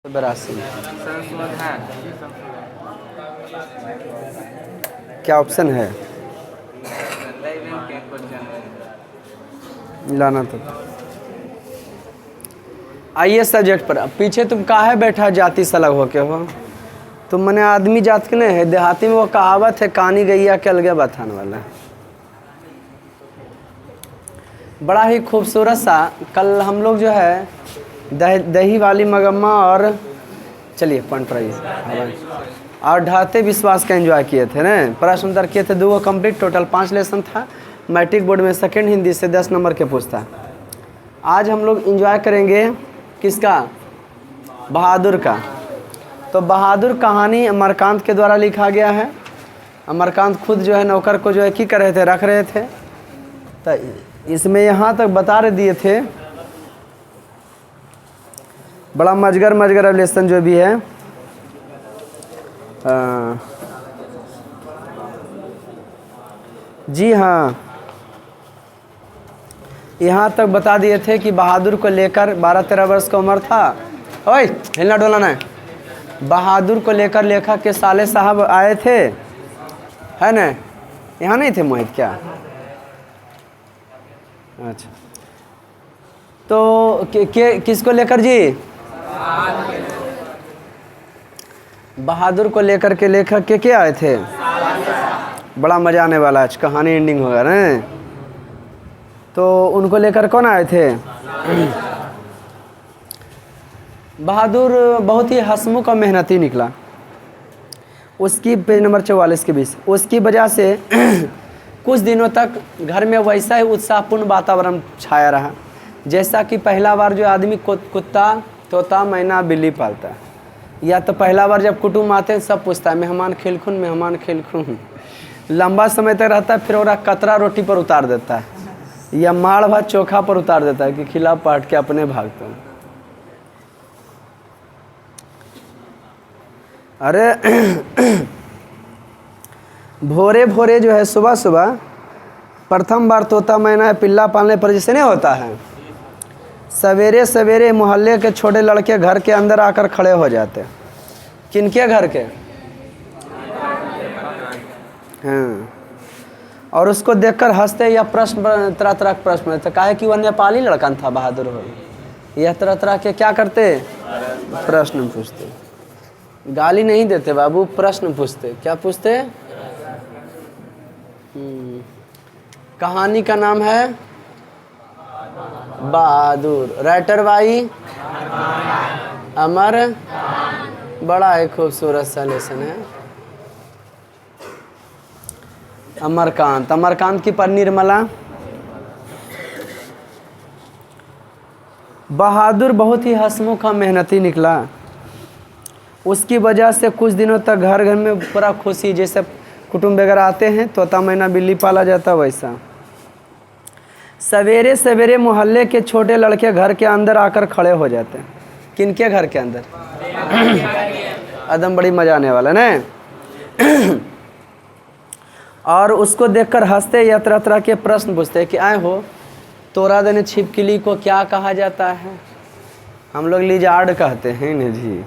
82। क्या ऑप्शन है? लाना तो आइए सब्जेक्ट पर। पीछे तुम काहे बैठा जाति से अलग होके हो? तुम मने आदमी जात के नहीं है। देहाती में वो कहावत है, कानी गैया के अलगे बताने वाला है। बड़ा ही खूबसूरत सा कल हम लोग जो है दही वाली मगम्मा और चलिए पॉइंट पर और ढाते विश्वास का एंजॉय किए थे ना। प्रश्न उत्तर किए थे 2 कंप्लीट, टोटल 5 लेसन था। मैट्रिक बोर्ड में सेकंड हिंदी से 10 नंबर के पूछता। आज हम लोग एंजॉय करेंगे किसका? बहादुर का। तो बहादुर कहानी अमरकांत के द्वारा लिखा गया है। अमरकांत खुद जो है नौकर को जो है की कर रहे थे, रख रहे थे। तो इसमें यहाँ तक बता दिए थे, बड़ा मजगर रिलेशन जो भी है जी हाँ, यहाँ तक बता दिए थे कि बहादुर को लेकर 12-13 वर्ष का उम्र था। ओए हिलना डोलाना है। बहादुर को लेकर लेखक के साले साहब आए थे, है ना? यहाँ नहीं थे मोहित क्या? अच्छा, तो किसको लेकर जी? बहादुर को लेकर के लेखक के क्या आए थे? बड़ा मजा आने वाला, आज कहानी एंडिंग होगा ना। तो उनको लेकर कौन आए थे? बहादुर बहुत ही हंसमुख और मेहनती निकला। उसकी पेज नंबर 44 के 20 उसकी वजह से कुछ दिनों तक घर में वैसा ही उत्साहपूर्ण वातावरण छाया रहा जैसा कि पहला बार जो आदमी कुत्ता, तोता, मैना, बिल्ली पालता है, या तो पहला बार जब कुटुंब आते हैं सब पूछता है मेहमान खेलखुन, मेहमान खेलखुन। लंबा समय तक रहता है, फिर वो कतरा रोटी पर उतार देता है या माड़ भात चोखा पर उतार देता है कि खिला पाट के अपने भागते हैं। अरे भोरे भोरे जो है सुबह सुबह प्रथम बार तोता मैना पिल्ला पालने पर जैसे नहीं होता है, सवेरे सवेरे मोहल्ले के छोटे लड़के घर के अंदर आकर खड़े हो जाते। किनके घर के? हाँ। और उसको देखकर हंसते या प्रश्न तरह तरह के प्रश्न पूछते। काहे कि वह नेपाली लड़का था बहादुर हो, यह तरह तरह के क्या करते? प्रश्न पूछते। गाली नहीं देते बाबू, प्रश्न पूछते। क्या पूछते? कहानी का नाम है बहादुर। राइटर भाई अमर। बड़ा ही खूबसूरत सा लेसन है अमरकांत। अमरकांत की पर निर्मला। बहादुर बहुत ही हंसमुख और मेहनती निकला। उसकी वजह से कुछ दिनों तक घर घर में पूरा खुशी, जैसे कुटुंब वगैरह आते हैं, तोता मैना बिल्ली पाला जाता वैसा। सवेरे सवेरे मोहल्ले के छोटे लड़के घर के अंदर आकर खड़े हो जाते हैं। किनके घर के अंदर? एकदम बड़ी मजा आने वाला ना। और उसको देखकर हंसते या तरह तरह के प्रश्न पूछते कि आए हो, तोरा देने छिपकली को क्या कहा जाता है? हम लोग लिजार्ड कहते हैं ना जी।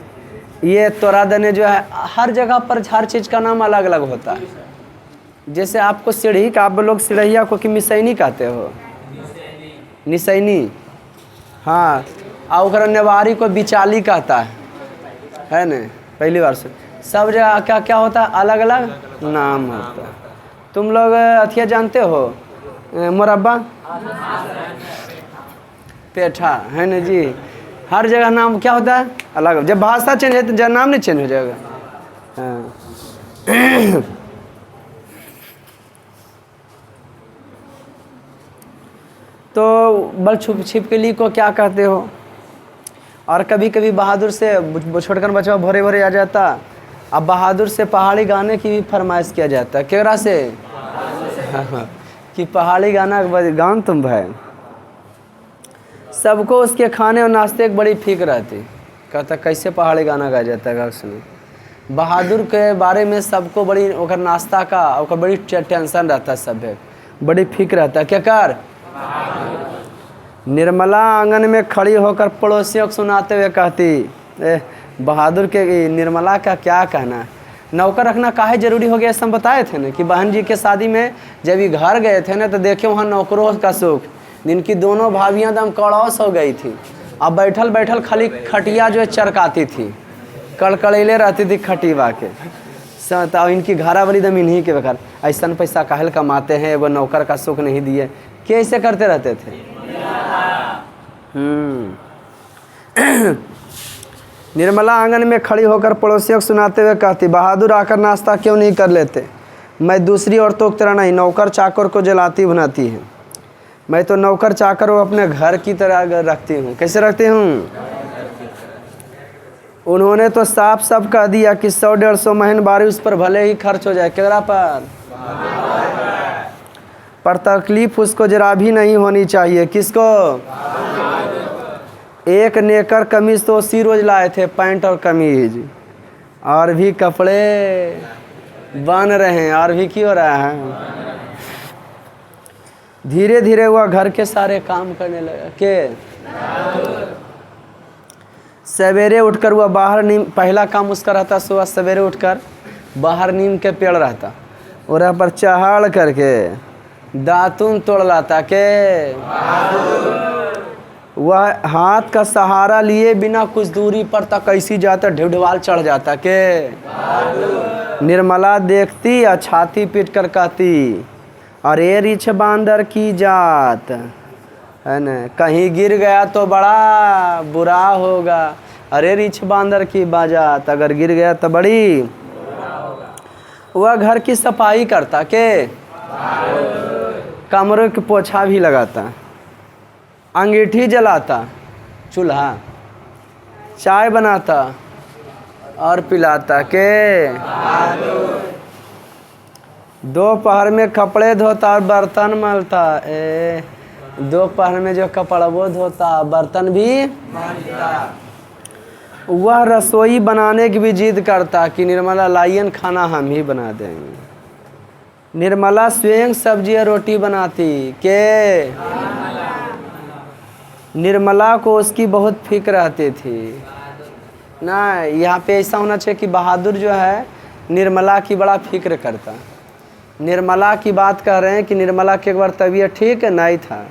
ये तोरा देने जो है हर जगह पर हर चीज़ का नाम अलग अलग होता है। जैसे आपको सीढ़ी का, आप लोग सीढ़िया को कि मिसैनी कहते हो? निसैनी। हाँ। और नेवारी को बिचाली कहता है ना? पहली बार से सब जगह क्या क्या होता है, अलग अलग नाम होता है। तुम लोग अथिया जानते हो मुरब्बा, पेठा, है ना जी? हर जगह नाम क्या होता है अलग। जब भाषा चेंज है तो नाम नहीं चेंज हो जाएगा। हाँ। तो बल छिपकली को क्या कहते हो? और कभी कभी बहादुर से छोटकर बच्चा भोरे भोरे आ जाता। अब बहादुर से पहाड़ी गाने की भी फरमाइश किया जाता है। केकरा से? कि पहाड़ी गाना गान तुम भाई। सबको उसके खाने और नाश्ते की बड़ी फिक्र रहती। कहता कैसे पहाड़ी गाना गाया जाता है सुनो। बहादुर के बारे में सबको बड़ी ओकर नाश्ता का ओकर बड़ी टेंशन रहता है, सब बड़ी फिक्र रहता है। क्या कर? निर्मला आंगन में खड़ी होकर पड़ोसियों को सुनाते हुए कहती, बहादुर के निर्मला का क्या कहना है। नौकर रखना काहे जरूरी हो गया, ऐसा हम बताए थे ना कि बहन जी के शादी में जब ये घर गए थे ना तो देखे वहाँ नौकरों का सुख। जिनकी दोनों भाभियाँ दम कड़ौस हो गई थी। अब बैठल बैठल खाली खटिया जो है चरकाती थी, कड़कड़ैले रहती थी खटिया के। तो इनकी घरा वाली दम इन्हीं के बकर ऐसा पैसा काहल कमाते हैं, वो नौकर का सुख नहीं दिए, कैसे करते रहते थे। निर्मला आंगन में खड़ी होकर पड़ोसियों को सुनाते हुए कहती, बहादुर आकर नाश्ता क्यों नहीं कर लेते। मैं दूसरी औरतों की तरह नहीं, नौकर चाकर को जलाती भुनाती है। मैं तो नौकर चाकर को अपने घर की तरह रखती हूँ। कैसे रखती हूँ। उन्होंने तो साफ साफ कह दिया कि 100-150 महीन बारी उस पर भले ही खर्च हो जाए। केकरा पर तकलीफ उसको जरा भी नहीं होनी चाहिए। किसको। एक नेकर कमीज तो उसी रोज लाए थे, पैंट और कमीज, और भी कपड़े बन रहे हैं, और भी क्यों रहा है। धीरे धीरे वह घर के सारे काम करने लगा। के सवेरे उठकर वह बाहर नीम, पहला काम उसका रहता सुबह सवेरे उठकर बाहर नीम के पेड़ रहता और पर चढ़ करके दातुन तोड़ लाता। के वह हाथ का सहारा लिए बिना कुछ दूरी पर तक कैसी जाता, ढिढवाल चढ़ जाता। के निर्मला देखती या छाती पीट कर कहती, अरे रिछ बांदर की जात है न, कहीं गिर गया तो बड़ा बुरा होगा। अरे रिछ बांदर की बाजात, अगर गिर गया तो बड़ी। वह घर की सफाई करता। के कमरों की पोछा भी लगाता, अंगीठी जलाता, चूल्हा चाय बनाता और पिलाता। के दोपहर में कपड़े धोता और बर्तन मलता। दोपहर में जो कपड़ा वो धोता, बर्तन भी मांजता। वह रसोई बनाने की भी जिद करता कि निर्मला लाइयन खाना हम ही बना देंगे। निर्मला स्वयं सब्जी और रोटी बनाती। के निर्मला को उसकी बहुत फिक्र रहती थी ना। यहाँ पे ऐसा होना चाहिए कि बहादुर जो है निर्मला की बड़ा फिक्र करता। निर्मला की बात कर रहे हैं कि निर्मला के एक बार तबीयत ठीक नहीं था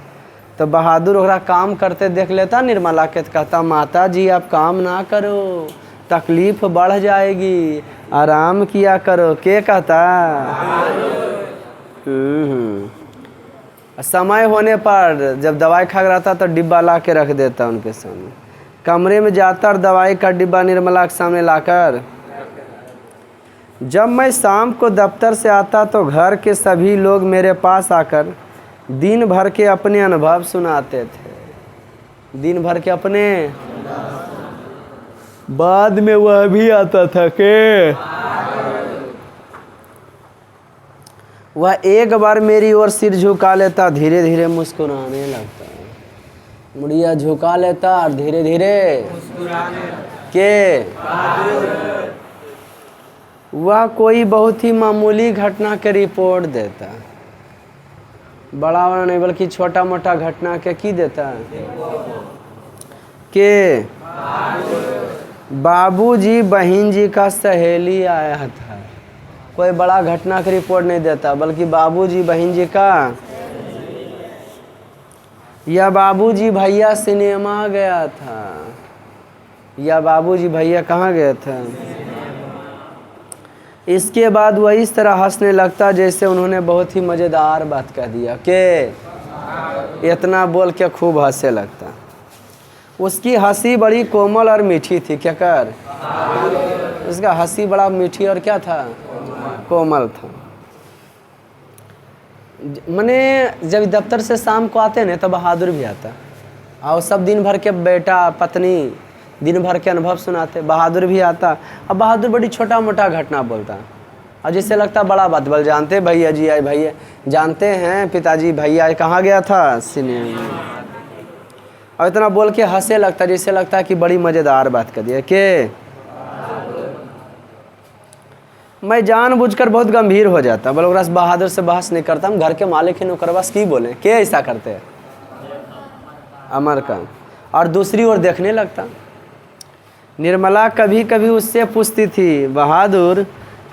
तो बहादुर ओकरा काम करते देख लेता निर्मला के, तो कहता, माता जी आप काम ना करो, तकलीफ बढ़ जाएगी, आराम किया करो। के कहता। समय होने पर जब दवाई खा रहता तो डिब्बा ला के रख देता उनके सामने। कमरे में जाता और दवाई का डिब्बा निर्मला के सामने लाकर। जब मैं शाम को दफ्तर से आता तो घर के सभी लोग मेरे पास आकर दिन भर के अपने अनुभव सुनाते थे। दिन भर के अपने। बाद में वह भी आता था। के वह एक बार मेरी ओर सिर झुका लेता, धीरे धीरे मुस्कुराने लगता। मुड़िया झुका लेता और धीरे धीरे मुस्कुराने। के वह कोई बहुत ही मामूली घटना के रिपोर्ट देता, बड़ा बड़ा नहीं बल्कि छोटा मोटा घटना के की देता। के बाबूजी बहन जी का सहेली आया था। कोई बड़ा घटना की रिपोर्ट नहीं देता बल्कि बाबूजी बहन जी का, या बाबूजी भैया सिनेमा गया था, या बाबूजी भैया कहाँ गए थे। इसके बाद वह इस तरह हंसने लगता जैसे उन्होंने बहुत ही मज़ेदार बात कह दिया। के इतना बोल के खूब हंसने लगता। उसकी हंसी बड़ी कोमल और मीठी थी। क्या कर उसका हंसी बड़ा मीठी और क्या था, कोमल था। मैंने जब दफ्तर से शाम को आते ना तब बहादुर भी आता और सब दिन भर के बेटा पत्नी दिन भर के अनुभव सुनाते। बहादुर भी आता। अब बहादुर बड़ी छोटा मोटा घटना बोलता और जिससे लगता बड़ा बात बोल। जानते भैया जी आए, भैया जानते हैं पिताजी भैया कहाँ गया था, सिनेमा। और इतना बोल के हंसे लगता जिससे लगता है कि बड़ी मज़ेदार बात कर दिया। के मैं जानबूझकर बहुत गंभीर हो जाता, बोले ओकरा से बहादुर से बहस नहीं करता। हम घर के मालिक हैं, नौकर बस की बोले। के ऐसा करते हैं अमर का। और दूसरी ओर देखने लगता। निर्मला कभी कभी उससे पूछती थी, बहादुर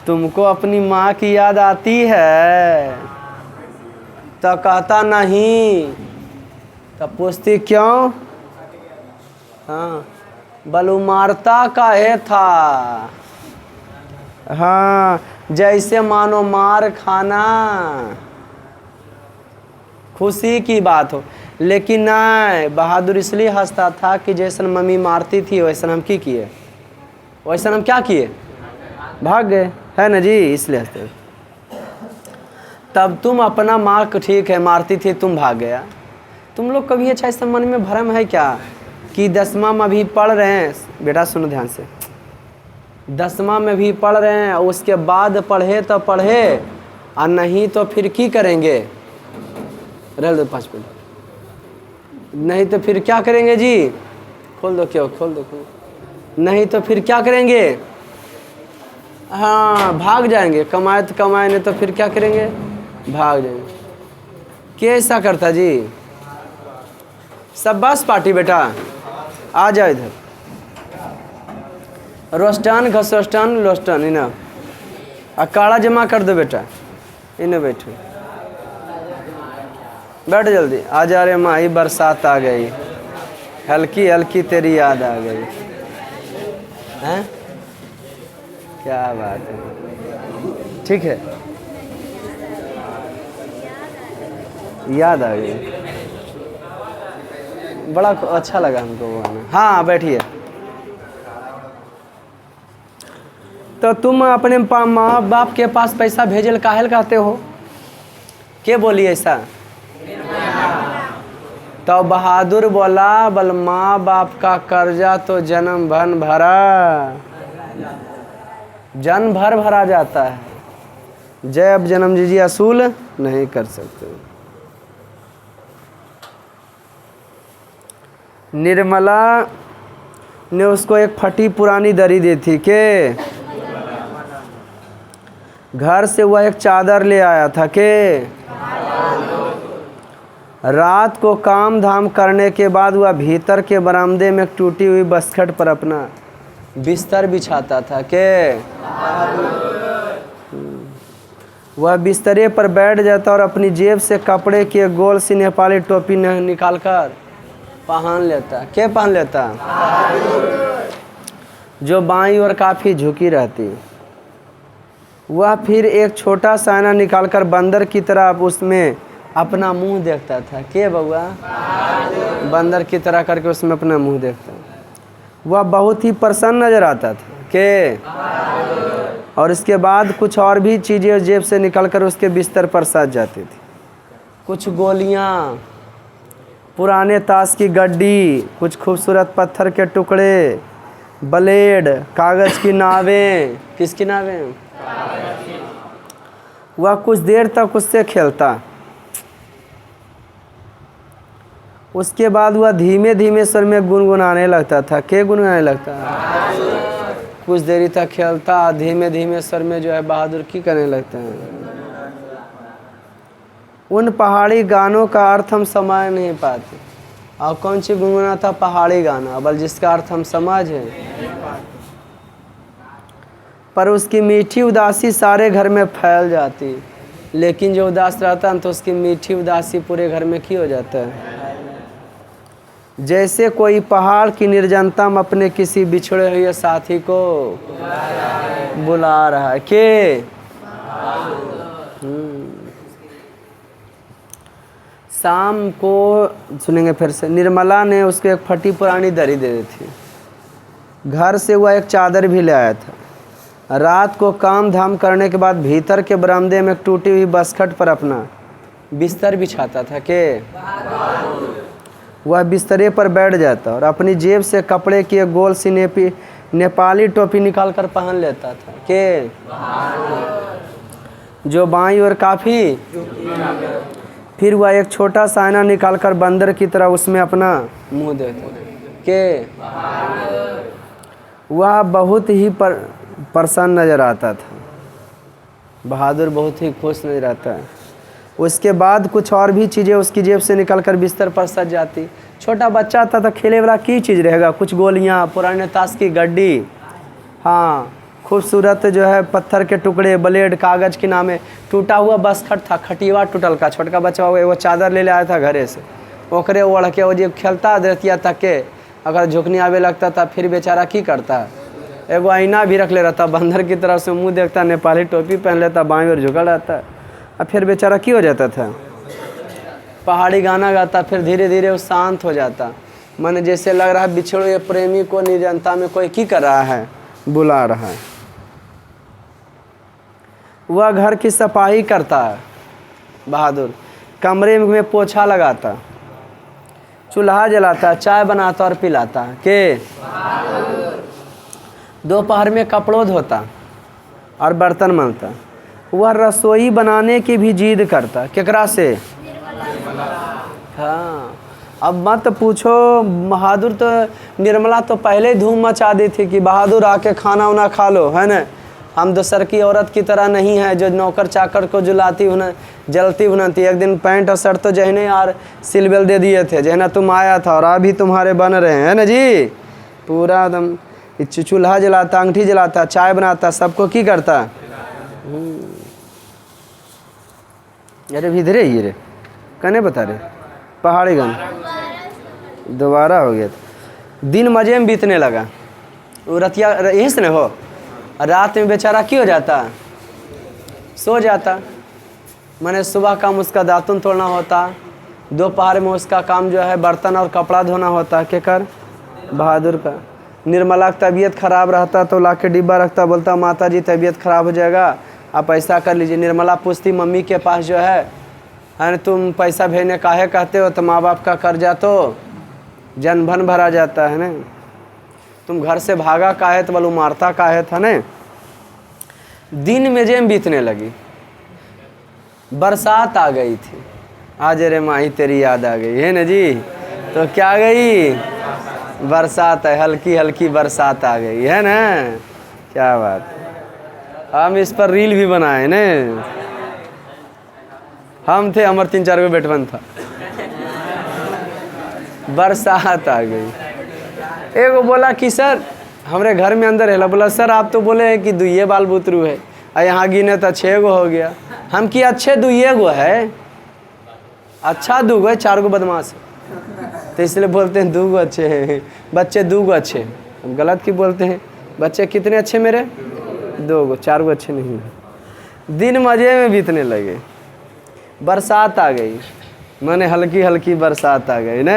तुमको अपनी माँ की याद आती है? तो कहता नहीं। तब पूछती क्यों? हाँ, बलू मारता काहे था? हाँ, जैसे मानो मार खाना खुशी की बात हो। लेकिन नहीं, बहादुर इसलिए हंसता था कि जैसन मम्मी मारती थी वैसन हम की किए, वैसन हम क्या किए, भाग गए, है ना जी, इसलिए हंसते। तब तुम अपना माँ को ठीक है मारती थी, तुम भाग गया। तुम लोग कभी अच्छा इस मन में भ्रम है क्या कि 10वां में भी पढ़ रहे हैं? बेटा सुनो ध्यान से, 10वां में भी पढ़ रहे हैं, उसके बाद पढ़े तो पढ़े और नहीं तो फिर की करेंगे? रह दो 5 मिनट, नहीं तो फिर क्या करेंगे जी? खोल दो, क्यों खोल दो, खोल। नहीं तो फिर क्या करेंगे? हाँ, भाग जाएंगे। कमाए तो कमाए, नहीं तो फिर क्या करेंगे? भाग जाएंगे। कैसा करता जी? सब बस पार्टी बेटा आ जाओ इधर। रोस्टन घसोस्टन लोस्टन इन्हें काड़ा जमा कर दो बेटा, इन्हें बैठो, बैठ जल्दी। आ जा रे माही, बरसात आ गई, हल्की हल्की तेरी याद आ गई। हैं? क्या बात है, ठीक है, याद आ गई। बड़ा अच्छा लगा हमको वो गाना। हाँ बैठिए। तो तुम अपने माँ बाप के पास पैसा भेजल काहे कहते हो? के बोली ऐसा? तो बहादुर बोला, बल माँ बाप का कर्जा तो जन्म भर भरा, जन्म भर भरा जाता है, जय अब जन्म जीजी असूल नहीं कर सकते। निर्मला ने उसको एक फटी पुरानी दरी दी थी के घर से वह एक चादर ले आया था के रात को काम धाम करने के बाद वह भीतर के बरामदे में एक टूटी हुई बसखट पर अपना बिस्तर बिछाता था के वह बिस्तरे पर बैठ जाता और अपनी जेब से कपड़े की एक गोल सी नेपाली टोपी निकालकर पहन लेता। क्या पहन लेता? जो बाईं ओर काफ़ी झुकी रहती। वह फिर एक छोटा सा आईना निकालकर बंदर की तरह उसमें अपना मुंह देखता था। के बउआ? बंदर की तरह करके उसमें अपना मुंह देखता। वह बहुत ही प्रसन्न नजर आता था के और इसके बाद कुछ और भी चीज़ें जेब से निकालकर उसके बिस्तर पर सज जाती थी। कुछ गोलियां, पुराने ताश की गड्डी, कुछ खूबसूरत पत्थर के टुकड़े, ब्लेड, कागज़ की नावें। किसकी नावें? वह कुछ देर तक उससे खेलता। उसके बाद वह धीमे धीमे स्वर में गुनगुनाने लगता था। क्या गुनगुनाने लगता? कुछ देरी तक खेलता, धीमे धीमे स्वर में जो है बहादुर की करने लगता है। उन पहाड़ी गानों का अर्थ हम समझ नहीं पाते। और कौन सी गुनगुना था? पहाड़ी गाना, बल जिसका अर्थ हम समझ है, पर उसकी मीठी उदासी सारे घर में फैल जाती। लेकिन जो उदास रहता है तो उसकी मीठी उदासी पूरे घर में की हो जाता है। जैसे कोई पहाड़ की निर्जनता में अपने किसी बिछड़े हुए साथी को बुला रहा है। के शाम को सुनेंगे फिर से। निर्मला ने उसको एक फटी पुरानी दरी दे दी थी। घर से वह एक चादर भी ले आया था। रात को काम धाम करने के बाद भीतर के बरामदे में एक टूटी हुई बसखट पर अपना बिस्तर बिछाता था। के वह बिस्तरे पर बैठ जाता और अपनी जेब से कपड़े की एक गोल सी नेपाली टोपी निकालकर पहन लेता था। के जो बाईं ओर काफ़ी। फिर वह एक छोटा सा आईना निकालकर बंदर की तरह उसमें अपना मुंह देखता था। के वह बहुत ही प्रसन्न नजर आता था। बहादुर बहुत ही खुश नजर आता है। उसके बाद कुछ और भी चीज़ें उसकी जेब से निकलकर बिस्तर पर सज जाती। छोटा बच्चा था तो खेले वाला की चीज़ रहेगा, कुछ गोलियाँ, पुराने ताश की गड्डी, हाँ खूबसूरत जो है पत्थर के टुकड़े, ब्लेड, कागज़ के नामे, टूटा हुआ बसखट था, खटिया टूटल का, छोटका बच्चा वो चादर ले आया था घरे से, ओकरे ओढ़ के वो जब खेलता देतिया तक के अगर झुकनी आवे लगता था फिर बेचारा की करता, एगो आईना भी रख ले रहता, बंदर की तरफ से मुंह देखता, नेपाली टोपी पहन लेता, बाएं ओर झुका रहता, और फिर बेचारा की हो जाता था, पहाड़ी गाना गाता, फिर धीरे धीरे वो शांत हो जाता, मन जैसे लग रहा है बिछड़े हुए प्रेमी को निर्जनता में कोई की कर रहा है, बुला रहा है। वह घर की सफाई करता है बहादुर, कमरे में पोछा लगाता, चूल्हा जलाता, चाय बनाता और पिलाता के, दोपहर में कपड़ों धोता और बर्तन मलता। वह रसोई बनाने की भी जिद करता, केकरा से? हाँ, अब मत पूछो, बहादुर तो निर्मला तो पहले धूम मचा दी थी कि बहादुर आके खाना वाना खा लो, है ना, हम दूसर की औरत की तरह नहीं है जो नौकर चाकर को जुलाती जलती भुनती। एक दिन पैंट और शर्ट तो जहने यार सिलबेल दे दिए थे, जहना तुम आया था, और अभी तुम्हारे बन रहे हैं, है ना जी, पूरा एकदम चूल्हा जलाता, अंगठी जलाता, चाय बनाता, सबको की करता। अरे इधरे ही रे कने बता रहे, पहाड़ी गन दोबारा हो गया था। दिन मजे में बीतने लगा, वो रतिया यहीं से न हो, रात में बेचारा की हो जाता, सो जाता, मैंने सुबह काम उसका दातुन तोड़ना होता, दोपहर में उसका काम जो है बर्तन और कपड़ा धोना होता, के कर बहादुर का। निर्मला की तबीयत ख़राब रहता तो ला के डिब्बा रखता, बोलता माता जी तबीयत ख़राब हो जाएगा, आप ऐसा कर लीजिए। निर्मला पूछती मम्मी के पास जो है तुम पैसा भेजने काहे कहते हो, तो माँ बाप का कर्जा तो जनभन भरा जाता है ना, तुम घर से भागा काहे, तो बोलो मारता काहे था ने। दिन में जेम बीतने लगी, बरसात आ गई थी, आज रे माही तेरी याद आ गई है ना जी, तो क्या गई बरसात है, हल्की हल्की बरसात आ गई है ना, क्या बात। हम इस पर रील भी बनाए ने, हम थे, हमारे 3-4 गो बेटवन था, बरसात आ गई। एगो बोला कि सर हमारे घर में अंदर है, बोला सर आप तो बोले हैं कि दुइये बाल बुतरू है, और यहाँ गिने तो 6 गो हो गया। हम कि अच्छे 2 गो है, अच्छा 2 गो है, 4 गो बदमाश है, तो इसलिए बोलते हैं 2 गो अच्छे हैं, बच्चे 2 गो अच्छे हैं। हम गलत की बोलते हैं, बच्चे कितने अच्छे मेरे 2 गो, 4 गो अच्छे नहीं हैं। दिन मज़े में बीतने लगे, बरसात आ गई, मैंने हल्की हल्की बरसात आ गई ना,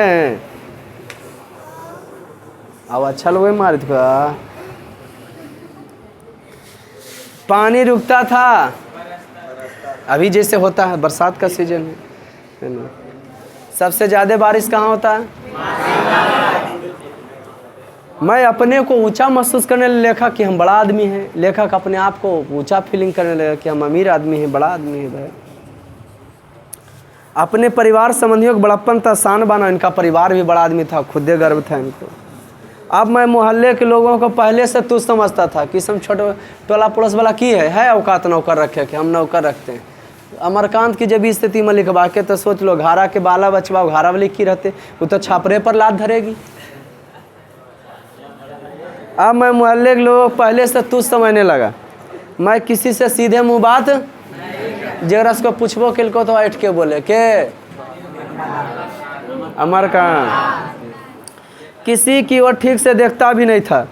अब अच्छा लोग मारे थे, पानी रुकता था, अभी जैसे होता है बरसात का सीजन है ना, सबसे ज़्यादा बारिश कहाँ होता है? मैं अपने को ऊंचा महसूस करने लगा कि हम बड़ा आदमी हैं, लेखक अपने आप को ऊंचा फीलिंग करने लगा कि हम अमीर आदमी हैं, बड़ा आदमी है भाई। अपने परिवार संबंधियों को बड़प्पन था, शान बाना, इनका परिवार भी बड़ा आदमी था, खुदे गर्व था इनको। अब मैं मोहल्ले के लोगों को पहले से तुझ समझता था कि सब छोटे टोला पड़ोस वाला की है औकात नौकर रखे कि हम नौकर रखते हैं। अमरकांत की जब स्थिति में लिखवा के तो सोच लो, घारा के बाला बचवा घारा वाली की रहते, वो तो छापरे पर लात धरेगी। अब मैं मोहल्ले के लोग पहले से तुझ समझने लगा, मैं किसी से सीधे मुँह बात जरा को पूछबो किल को तो बैठ के बोले के अमरकांत किसी की ओर ठीक से देखता भी नहीं था,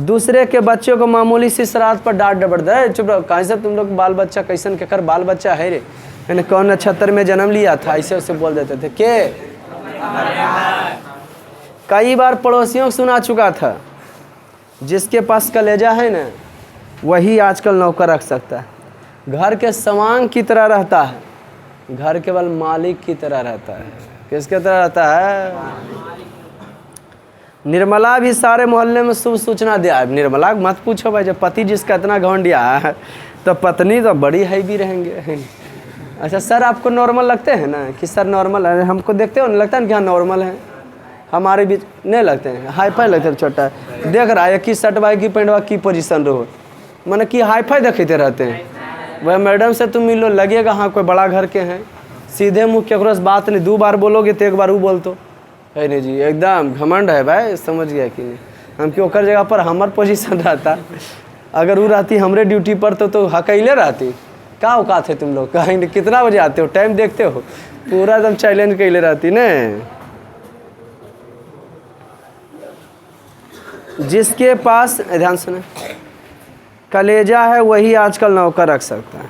दूसरे के बच्चों को मामूली सी शरारत पर डांट डबड़ दे, चुप रहो, कैसे तुम लोग बाल बच्चा कैसन के कर बाल बच्चा है रे, मैंने कौन 76 में जन्म लिया था, ऐसे उसे बोल देते थे के। कई बार पड़ोसियों को सुना चुका था, जिसके पास कलेजा है ना वही आजकल नौकर रख सकता है, घर के सवांग की तरह रहता है, घर केवल मालिक की तरह रहता है। किसके तरह रहता है? निर्मला भी सारे मोहल्ले में शुभ सूचना दिया। निर्मला मत पूछो भाई, जब पति जिसका इतना घमंडिया है तो पत्नी तो बड़ी है भी रहेंगे। अच्छा सर आपको नॉर्मल लगते हैं ना कि सर नॉर्मल है, हमको देखते हो नहीं लगता है कि हाँ नॉर्मल है, हमारे बीच नहीं लगते हैं, हाई फाई लगते हैं। छोटा देख रहा है कि शर्ट बाई की पैंट बा की पोजीशन रहो, मैंने कि हाई फाई देखते रहते हैं। वह मैडम से तुम मिलो लगेगा हाँ कोई बड़ा घर के हैं, सीधे मुँह केकरो से बात नहीं, 2 बार बोलोगे तो 1 बार वो बोल तो है नहीं जी, एकदम घमंड है भाई, समझ गया कि नहीं। हम क्यों ओकर जगह पर हमार पोजीशन रहता, अगर वो रहती हमरे ड्यूटी पर तो हकैले रहती। क्या औकात है तुम लोग, कहीं कितना बजे आते हो, टाइम देखते हो, पूरा एकदम चैलेंज कैले रहती ने। जिसके पास, ध्यान सुने, कलेजा है वही आजकल नौकर रख सकता है,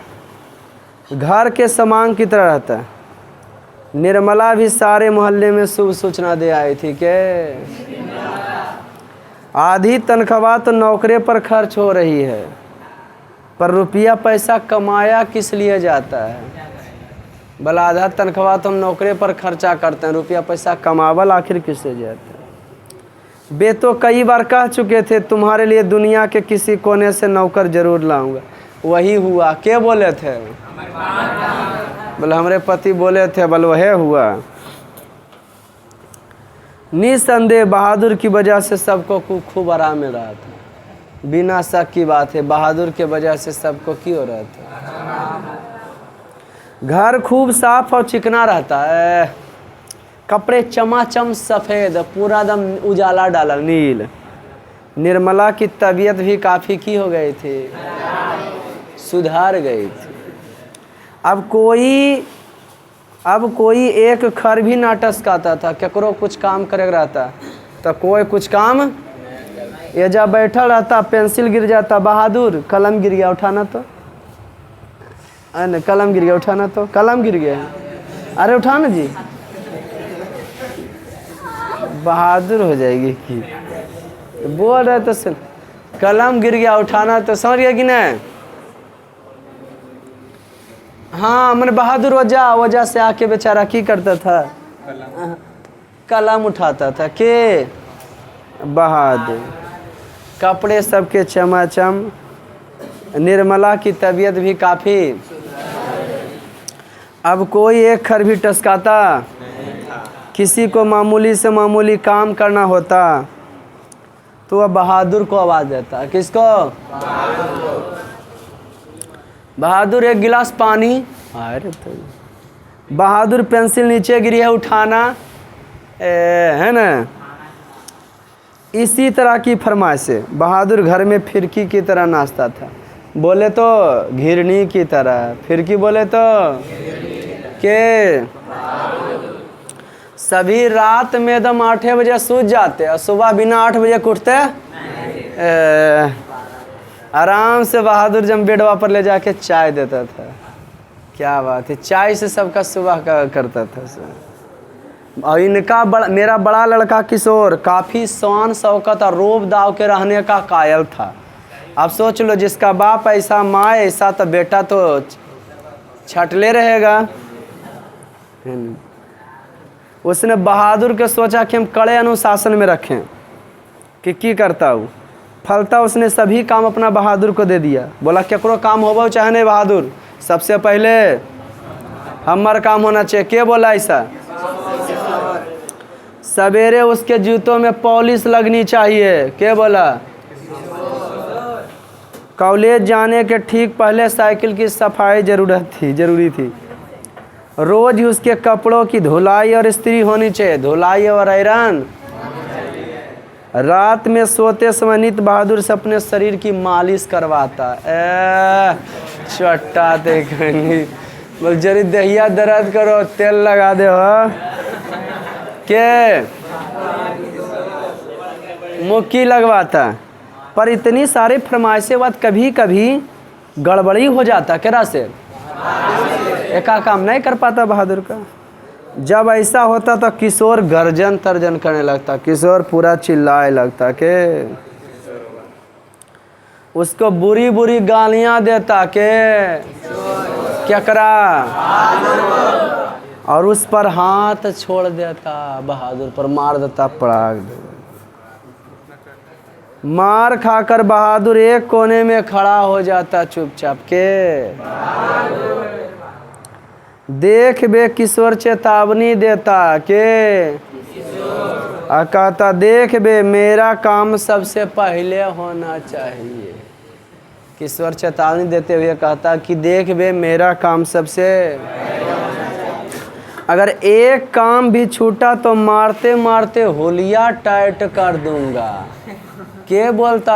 घर के सामान की तरह रहता है। निर्मला भी सारे मोहल्ले में शुभ सूचना दे आई थी के आधी तनख्वाह तो नौकरी पर खर्च हो रही है, पर रुपया पैसा कमाया किस लिए जाता है? भला आधा तनख्वाह तो हम नौकरी पर खर्चा करते हैं, रुपया पैसा कमावल आखिर किससे जाता है? वे तो कई बार कह चुके थे तुम्हारे लिए दुनिया के किसी कोने से नौकर जरूर लाऊंगा, वही हुआ। क्या बोले थे? बोले हमारे पति बोले थे, बोले वह हुआ। निसंदेह बहादुर की वजह से सबको खूब आराम मिल रहा था, बिना शक की बात है, बहादुर के वजह से सबको क्यों हो रहा था। घर खूब साफ और चिकना रहता है, कपड़े चमाचम सफ़ेद, पूरा दम उजाला डाला नील। निर्मला की तबीयत भी काफ़ी की हो गई थी, सुधार गई थी। अब कोई एक खर भी ना टसकाता था, केकरो कुछ काम करे रहता तो कोई कुछ काम, ये जब बैठा रहता पेंसिल गिर जाता, बहादुर कलम गिर गया उठाना तो, अरे कलम गिर गया उठाना तो, कलम गिर गया, अरे उठाना जी, बहादुर हो जाएगी कि बोल रहे तो सुन, कलम गिर गया उठाना तो, समझ गया कि नहीं। हाँ मैंने बहादुर वजह से आके बेचारा की करता था, कलम उठाता था के बहादुर। कपड़े सबके चमाचम, निर्मला की तबीयत भी काफ़ी। अब कोई एक खर भी टसकाता, किसी को मामूली से मामूली काम करना होता तो वह बहादुर को आवाज़ देता। किसको? बहादुर एक गिलास पानी, अरे तो बहादुर पेंसिल नीचे गिरी है उठाना, है ना। इसी तरह की फरमाइश से बहादुर घर में फिरकी की तरह नाचता था, बोले तो घिरनी की तरह, फिरकी बोले तो के। सभी रात में एकदम 8 बजे सूझ जाते और सुबह बिना 8 बजे उठते, आराम से बहादुर जब बेडवा पर ले जाके चाय देता था। क्या बात है, चाय से सबका सुबह का करता था। और इनका मेरा बड़ा लड़का किशोर काफ़ी शान शौकत और रोब दाव के रहने का कायल था। अब सोच लो, जिसका बाप ऐसा माँ ऐसा तो बेटा तो छटले रहेगा। उसने बहादुर के सोचा कि हम कड़े अनुशासन में रखें कि करता हूँ, फलता उसने सभी काम अपना बहादुर को दे दिया। बोला केकरो काम होगा चाहे नहीं बहादुर, सबसे पहले हमार काम होना चाहिए। क्या बोला ऐसा? सवेरे उसके जूतों में पॉलिश लगनी चाहिए। क्या बोला? कॉलेज जाने के ठीक पहले साइकिल की सफाई जरूरी थी। रोज ही उसके कपड़ों की धुलाई और इस्त्री होनी चाहिए, धुलाई और आयरन। रात में सोते समय नित बहादुर से अपने शरीर की मालिश करवाता। चट्टा देखनी बोल जरी दहिया दर्द करो तेल लगा दे हो के मुक्की लगवाता। पर इतनी सारी फरमाइशें बाद कभी कभी गड़बड़ी हो जाता। क्या से एका काम नहीं कर पाता बहादुर का। जब ऐसा होता तो किशोर गर्जन तर्जन करने लगता, किशोर पूरा चिल्लाए लगता के उसको बुरी बुरी गालियां देता के क्या करा, और उस पर हाथ छोड़ देता, बहादुर पर मार देता, पड़ाक देता। मार खाकर बहादुर एक कोने में खड़ा हो जाता चुपचाप के। देख बे किशोर चेतावनी देता के कहता देख बे मेरा काम सबसे पहले होना चाहिए। किशोर चेतावनी देते हुए कहता कि देख बे मेरा काम सबसे। अगर एक काम भी छूटा तो मारते मारते होलिया टाइट कर दूंगा। के बोलता?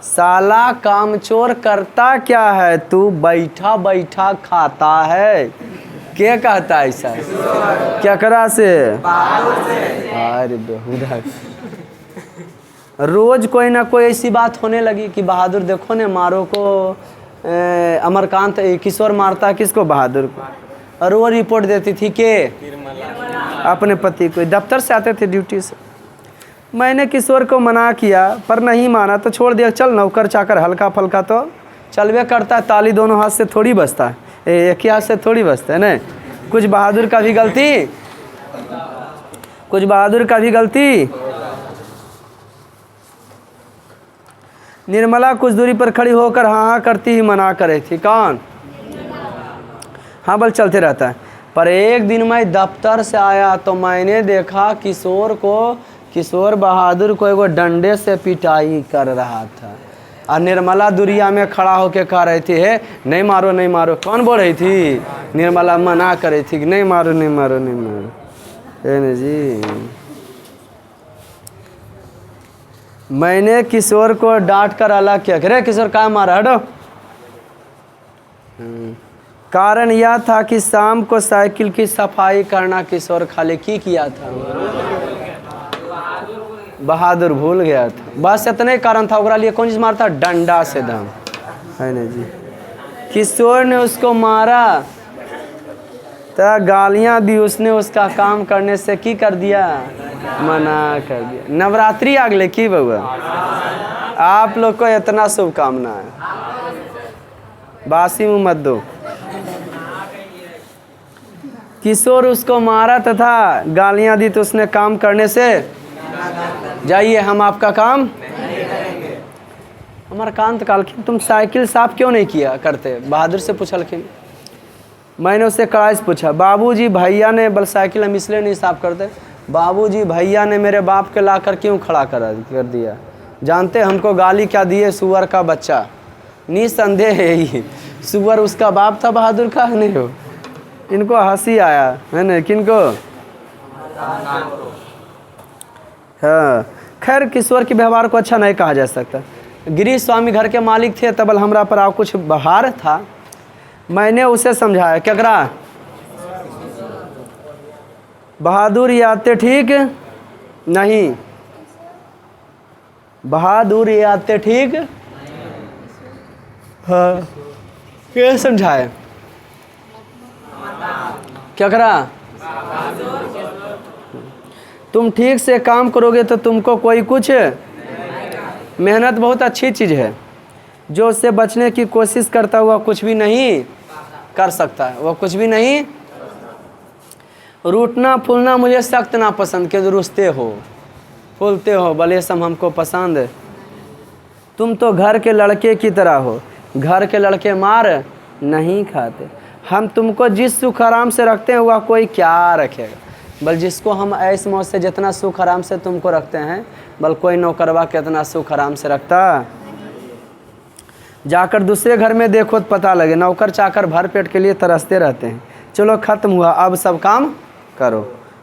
साला कामचोर करता क्या है, तू बैठा बैठा खाता है। के कहता है ऐसा? क्या करा से? अरे बेहुदा, रोज कोई ना कोई ऐसी बात होने लगी कि बहादुर देखो ने मारो को अमरकांत किशोर मारता है किसको? बहादुर को। और वो रिपोर्ट देती थी के अपने पति को, दफ्तर से आते थे ड्यूटी से। मैंने किशोर को मना किया पर नहीं माना तो छोड़ दिया। चल नौकर चाकर हल्का फल्का तो चलवे करता है, ताली दोनों हाथ से थोड़ी बजता है, एक ही हाथ से थोड़ी बजता है ना। कुछ बहादुर का भी गलती, कुछ बहादुर का भी गलती। निर्मला कुछ दूरी पर खड़ी होकर हाँ हाँ करती ही मना कर रही थी। कौन? हाँ बल चलते रहता है। पर एक दिन मैं दफ्तर से आया तो मैंने देखा किशोर बहादुर को एगो डंडे से पिटाई कर रहा था और निर्मला दुरिया में खड़ा होकर कह रही थी है नहीं मारो नहीं मारो। कौन बोल रही थी? निर्मला मना कर रही थी कि नहीं मारो नहीं मारो नहीं मारो। है जी, मैंने किशोर को डांट कर अलग किया। अरे किशोर कहाँ मारा, हटो। कारण यह था कि शाम को साइकिल की सफाई करना किशोर खाली की किया था, बहादुर भूल गया था। बस इतने कारण था, ओकरा लिए कौन चीज मारता? डंडा से दम, है ना जी। किशोर ने उसको मारा तो गालियां दी उसने, उसका काम करने से की कर दिया? मना कर दिया। नवरात्रि अगले की बउआ, आप लोग को इतना शुभकामना है, बासी मुँह मत दो। किशोर उसको मारा तथा गालियां दी तो उसने काम करने से जाइए हम आपका काम अमरकांत कालखिन तुम साइकिल साफ क्यों नहीं किया करते? बहादुर से पूछलखिन। मैंने उससे कड़ाई से पूछा, बाबूजी भैया ने, बल साइकिल हम इसलिए नहीं साफ करते, बाबूजी भैया ने मेरे बाप के लाकर क्यों खड़ा कर दिया? जानते हमको गाली क्या दिए? सुअर का बच्चा। निसंदेह है ही सुअर उसका बाप था, बहादुर का नहीं हो। इनको हंसी आया है ना, किनको? हाँ, खैर किशोर के व्यवहार को अच्छा नहीं कहा जा सकता। गिरीश स्वामी घर के मालिक थे, तबल हमरा पर आप कुछ बहार था। मैंने उसे समझाया, क्या करा? बहादुर ये आते ठीक नहीं, बहादुर ये आते ठीक। हाँ, क्या समझाए? क्या करा? तुम ठीक से काम करोगे तो तुमको कोई कुछ, मेहनत बहुत अच्छी चीज़ है। जो उससे बचने की कोशिश करता हुआ कुछ भी नहीं कर सकता है, वो कुछ भी नहीं। रूठना फूलना मुझे सख्त ना पसंद के रुसते हो फूलते हो, भले सम हमको पसंद है। तुम तो घर के लड़के की तरह हो, घर के लड़के मार नहीं खाते। हम तुमको जिस सुख आराम से रखते हैं वह कोई क्या रखेगा? बल जिसको हम ऐस मौज से जितना सुख आराम से तुमको रखते हैं, बल कोई नौकरवा कितना सुख आराम से रखता? जाकर दूसरे घर में देखो तो पता लगे, नौकर चाकर भर पेट के लिए तरसते रहते हैं। चलो खत्म हुआ, अब सब काम करो।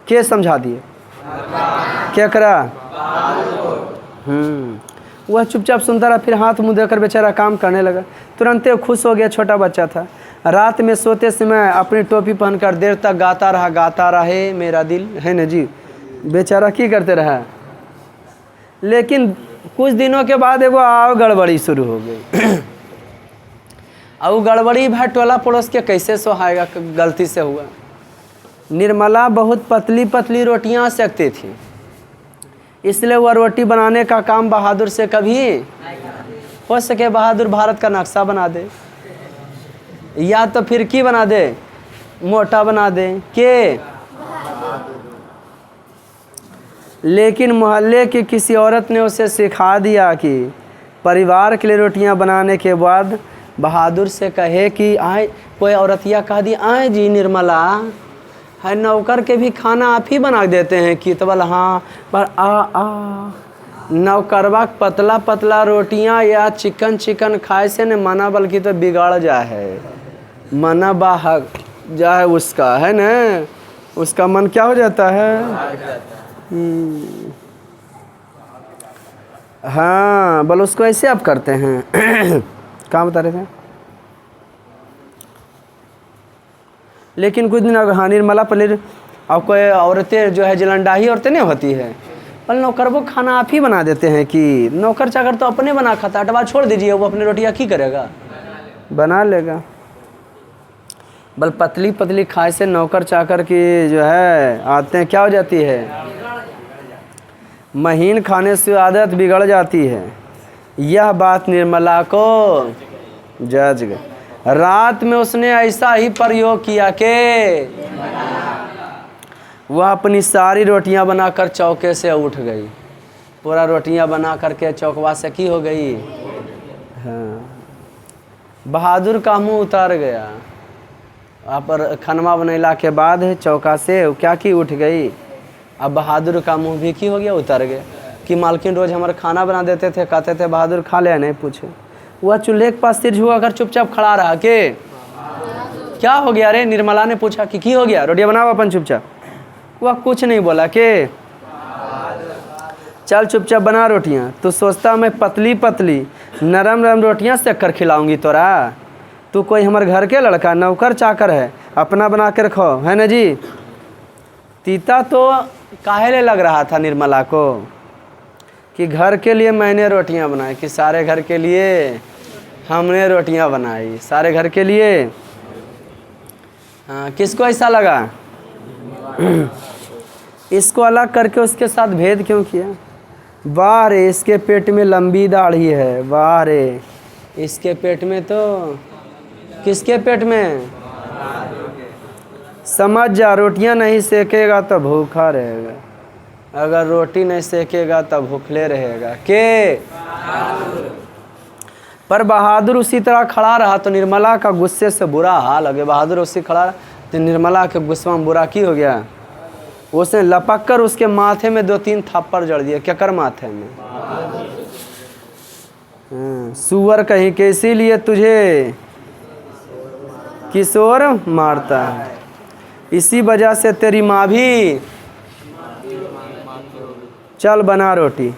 के समझा दिए? क्या करा? वह चुपचाप सुनता रहा, फिर हाथ मुँह देकर बेचारा काम करने लगा। तुरंत खुश हो गया, छोटा बच्चा था। रात में सोते समय अपनी टोपी पहनकर देर तक गाता रहे मेरा दिल, है ना जी। बेचारा की करते रहा। लेकिन कुछ दिनों के बाद एगो आओ गड़बड़ी शुरू हो गई। अब गड़बड़ी भाई टोला पड़ोस के कैसे सोहाएगा, गलती से हुआ। निर्मला बहुत पतली पतली रोटियां सेकती थी, इसलिए वह रोटी बनाने का काम बहादुर से कभी हो सके बहादुर भारत का नक्शा बना दे, या तो फिर की बना दे, मोटा बना दे के। लेकिन मोहल्ले की किसी औरत ने उसे सिखा दिया कि परिवार के लिए रोटियां बनाने के बाद बहादुर से कहे कि आए, कोई औरतिया कह दी, आए जी निर्मला, है नौकर के भी खाना आप ही बना देते हैं कि? तो बोला हाँ, पर नौकरवा पतला पतला रोटियां या चिकन खाए से न मना बल्कि तो बिगाड़ जा है। मना जो है उसका है ना, उसका मन क्या हो जाता है। हाँ बोलो, उसको ऐसे आप करते हैं। कहाँ बता रहे थे? लेकिन कुछ दिन अगर हाँ निर्मला पनीर, अब कोई औरतें जो है जलंडाही औरतें नहीं होती है, पर नौकर वो खाना आप ही बना देते हैं कि नौकर चाकर तो अपने बना खाता, अटवा छोड़ दीजिए, वो अपनी रोटियाँ की करेगा, बना लेगा। बल पतली पतली खाए से नौकर चाकर की जो है आदतें क्या हो जाती है, महीन खाने से आदत बिगड़ जाती है। यह बात निर्मला को जज गई। रात में उसने ऐसा ही प्रयोग किया कि वह अपनी सारी रोटियां बनाकर चौके से उठ गई, पूरा रोटियां बना करके चौकवा से की हो गई। हाँ, बहादुर का मुंह उतर गया। पर खनमा बनैला के बाद है चौका से क्या की उठ गई। अब बहादुर का मुंह भी की हो गया, उतर गया। कि मालकिन रोज हमारा खाना बना देते थे, कहते थे बहादुर खा ले, नहीं पूछे। वह चूल्हे के पास सिर झुका कर चुपचाप खड़ा रहा कि क्या हो गया रे। निर्मला ने पूछा कि हो गया, रोटियां बनाओ अपन चुपचाप। वह कुछ नहीं बोला कि चल चुपचाप बना रोटियां। तो सोचता मैं पतली पतली नरम नरम रोटियां सेक कर खिलाऊंगी तोरा, तू कोई हमारे घर के लड़का नौकर चाकर है, अपना बना के रखो, है ना जी। तीता तो काहे लग रहा था निर्मला को कि घर के लिए मैंने रोटियां बनाई, कि सारे घर के लिए हमने रोटियां बनाई, सारे घर के लिए। हाँ, किसको ऐसा लगा? इसको अलग करके उसके साथ भेद क्यों किया? वाह रे, इसके पेट में लंबी दाढ़ी है, वाह रे, इसके पेट में तो, किसके पेट में? समझ जा, रोटियां नहीं सेकेगा तो भूखा रहेगा, अगर रोटी नहीं सेकेगा तो भूखले रहेगा के। पर बहादुर उसी तरह खड़ा रहा तो निर्मला का गुस्से से बुरा हाल हो गया। बहादुर उसी खड़ा रहा तो निर्मला के गुस्से में बुरा की हो गया। उसने लपक कर उसके माथे में 2-3 थप्पड़ जड़ दिए। क्या कर माथे में? सुअर कहीं के, इसीलिए तुझे किशोर मारता है, इसी वजह से तेरी माँ भी। चल बना रोटी।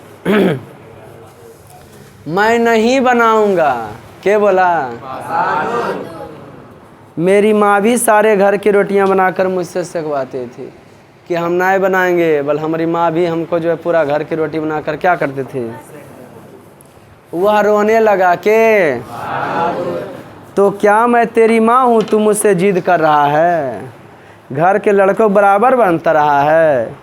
मैं नहीं बनाऊंगा। क्या बोला? मेरी माँ भी सारे घर की रोटियां बनाकर मुझसे सिखवाती थी कि हम नहीं बनाएंगे, बल हमारी माँ भी हमको जो है पूरा घर की रोटी बनाकर क्या करते थे। वह रोने लगा के तो क्या मैं तेरी माँ हूँ, तू मुझसे जिद कर रहा है, घर के लड़कों बराबर बनता रहा है,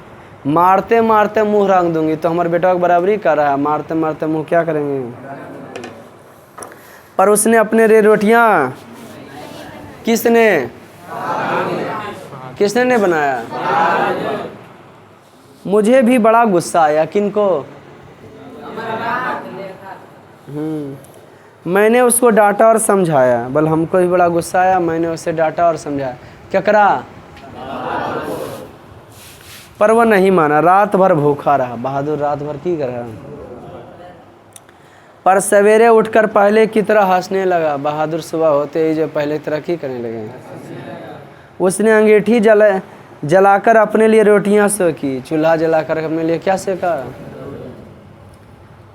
मारते मारते मुंह रंग दूंगी। तो हमारे बेटा को बराबरी कर रहा है, मारते मारते मुंह क्या करेंगे। पर उसने अपने रे रोटियां किसने ने बनाया? मुझे भी बड़ा गुस्सा आया। किनको? मैंने उसको डांटा और समझाया। बल हमको भी बड़ा गुस्सा आया, मैंने उसे डांटा और समझाया। क्या करा? पर वह नहीं माना, रात भर भूखा रहा। बहादुर रात भर की कर रहा। पर सवेरे उठकर पहले की तरह हंसने लगा। बहादुर सुबह होते ही जो पहले की तरह की करने लगे। उसने अंगीठी जलाकर अपने लिए रोटियां सेकी। चूल्हा जलाकर अपने लिए क्या सेका?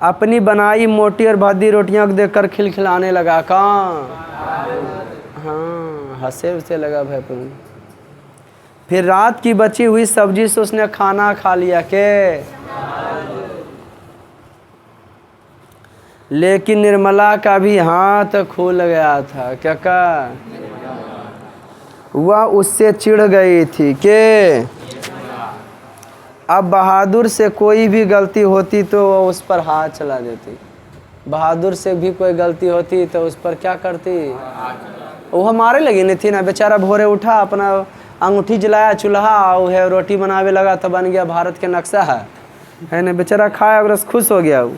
अपनी बनाई मोटी और भद्दी रोटियां को देखकर खिलखिलाने लगा। कहाँ? हाँ, हंसे उसे लगा भयपूर्ण। फिर रात की बची हुई सब्जी से उसने खाना खा लिया के। लेकिन निर्मला का भी हाथ खुल गया था। क्या का? वह उससे चिढ़ गई थी कि अब बहादुर से कोई भी गलती होती तो वह उस पर हाथ चला देती। बहादुर से भी कोई गलती होती तो उस पर क्या करती? वो हमारे लगी नहीं थी ना। बेचारा भोरे उठा, अपना अंगूठी जलाया, चूल्हा है, रोटी बनावे लगा तो बन गया भारत के नक्शा है ना। बेचारा खाया और खुश हो गया वो।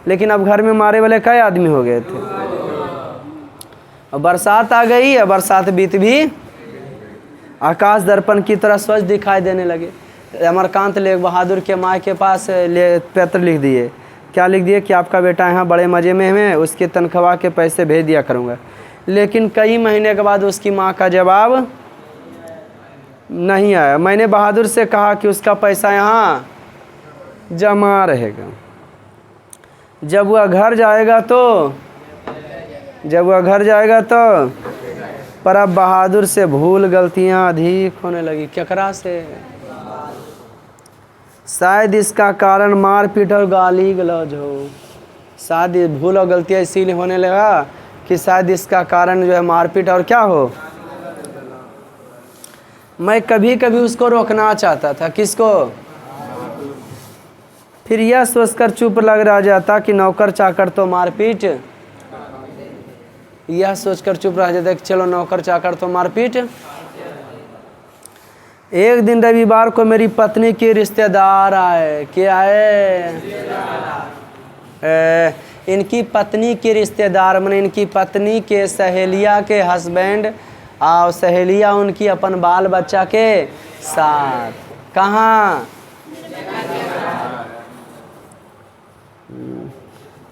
लेकिन अब घर में मारे वाले कई आदमी हो गए थे। अब बरसात आ गई है, बरसात बीत भी आकाश दर्पण की तरह स्वच्छ दिखाई देने लगे। अमरकांत ले बहादुर के माँ के पास ले पत्र लिख दिए। क्या लिख दिए? कि आपका बेटा यहाँ बड़े मज़े में है, उसके तनख्वाह के पैसे भेज दिया करूँगा। लेकिन कई महीने के बाद उसकी माँ का जवाब नहीं आया। मैंने बहादुर से कहा कि उसका पैसा यहाँ जमा रहेगा, जब वह घर जाएगा तो पर अब बहादुर से भूल गलतियाँ अधिक होने लगी। केकरा से? शायद इसका कारण मारपीट और गाली गलौज हो। शायद ये भूल और गलतियाँ इसीलिए होने लगा कि शायद इसका कारण जो है मारपीट और क्या हो। मैं कभी कभी उसको रोकना चाहता था। किसको? फिर यह सोचकर चुप लग रह जाता कि नौकर चाकर तो मारपीट, यह सोचकर चुप रह जाता कि चलो नौकर चाकर तो मारपीट। एक दिन रविवार को मेरी पत्नी के रिश्तेदार आए। क्या आए? इनकी पत्नी के रिश्तेदार, माने इनकी पत्नी के सहेलिया के हस्बैंड और सहेलिया उनकी अपन बाल बच्चा के साथ। कहाँ?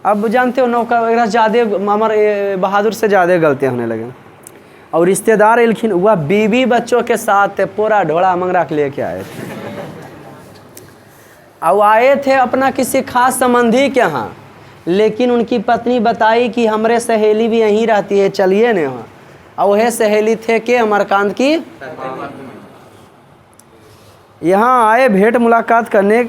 अब जानते हो नौकर वगैरह ज़्यादा हमारे बहादुर से ज़्यादा गलतियाँ होने लगे। और रिश्तेदार एलखिन, वह बीवी बच्चों के साथ पूरा ढोड़ा मंगरा के लेके आए थे। अब आए थे अपना किसी खास संबंधी के यहाँ, लेकिन उनकी पत्नी बताई कि हमारे सहेली भी यहीं रहती है, चलिए न वहाँ। और वह सहेली थे के अमरकांत की। यहाँ आए भेंट मुलाकात करने,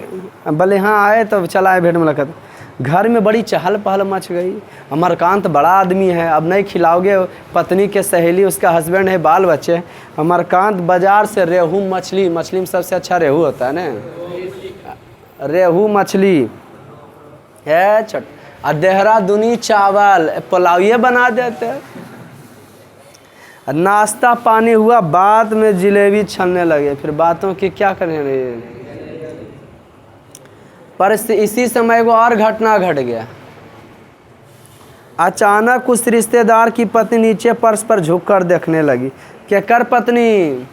भले यहाँ आए तो चला आए भेंट मुलाकात। घर में बड़ी चहल पहल मच गई। अमरकांत बड़ा आदमी है, अब नहीं खिलाओगे। पत्नी के सहेली, उसका हस्बैंड है, बाल बच्चे। अमरकांत बाजार से रेहू मछली में सबसे अच्छा रेहू होता है ना, रेहू मछली है छोट, और देहरादूनी चावल पुलाविये बना देते। नाश्ता पानी हुआ, बाद में जलेबी छलने लगे। फिर बातों की क्या करें। पर इसी समय वो और घटना घट गया। अचानक उस रिश्तेदार की पत्नी नीचे फर्श पर झुककर देखने लगी। क्या कर पत्नी?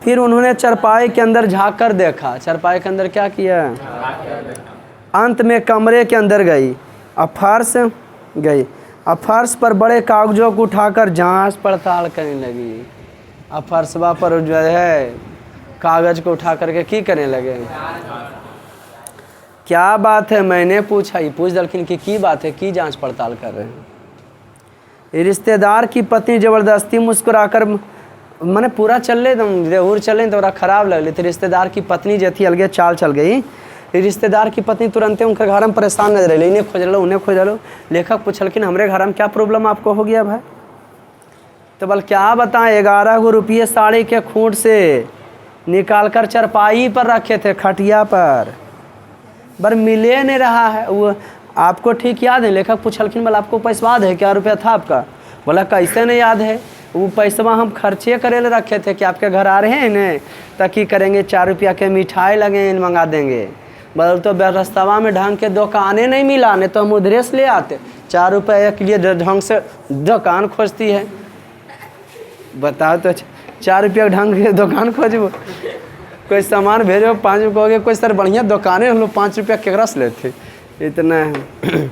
फिर उन्होंने चरपाई के अंदर झांक कर देखा। चरपाई के अंदर क्या किया? अंत में कमरे के अंदर गई, अब फर्श पर बड़े कागजों को उठाकर जांच पड़ताल करने लगी। अब फर्शवा पर जो है कागज को उठा करके की करने लगे। क्या बात है? मैंने पूछा, ही पूछ दलखिन की बात है, की जांच पड़ताल कर रहे हैं। रिश्तेदार की पत्नी जबरदस्ती मुस्कुराकर, मैंने पूरा चल ले तुम रेहूर चले तो खराब लग रही थी। रिश्तेदार की पत्नी जो थी अलगे चाल चल गई। रिश्तेदार की पत्नी तुरंत उनके घर में परेशान नजर रही, इन्हें खोज लो उन्हें खोज लो। लेखक पूछलखिन हमारे घर में क्या प्रॉब्लम आपको हो गया भाई? तो बोल क्या बताएं, 11 रुपये साड़ी के खूंट से निकाल कर चरपाई पर रखे थे, खटिया पर, पर मिले नहीं रहा है वो। आपको ठीक याद है? लेखक पूछलखिन बोला आपको पैसा याद है? क्या रुपया था आपका? बोला कैसे नहीं याद है, वो पैसा हम खर्चे करे ले रखे थे कि आपके घर आ रहे हैं इन्हें ताकि करेंगे 4 रुपया के मिठाई लगे मंगा देंगे। बोल तो रास्ता में ढंग के दुकानें नहीं मिला, नहीं तो हम उधरे से ले आते। 4 रुपये के लिए ढंग से दुकान खोजती है, बताओ तो। 4 रुपया ढंग के दुकान खोजबो, कोई सामान भेजो 5 रुपये कहोगे कोई सर बढ़िया दुकानें हम लोग 5 रुपया केकरा से लेते इतना है।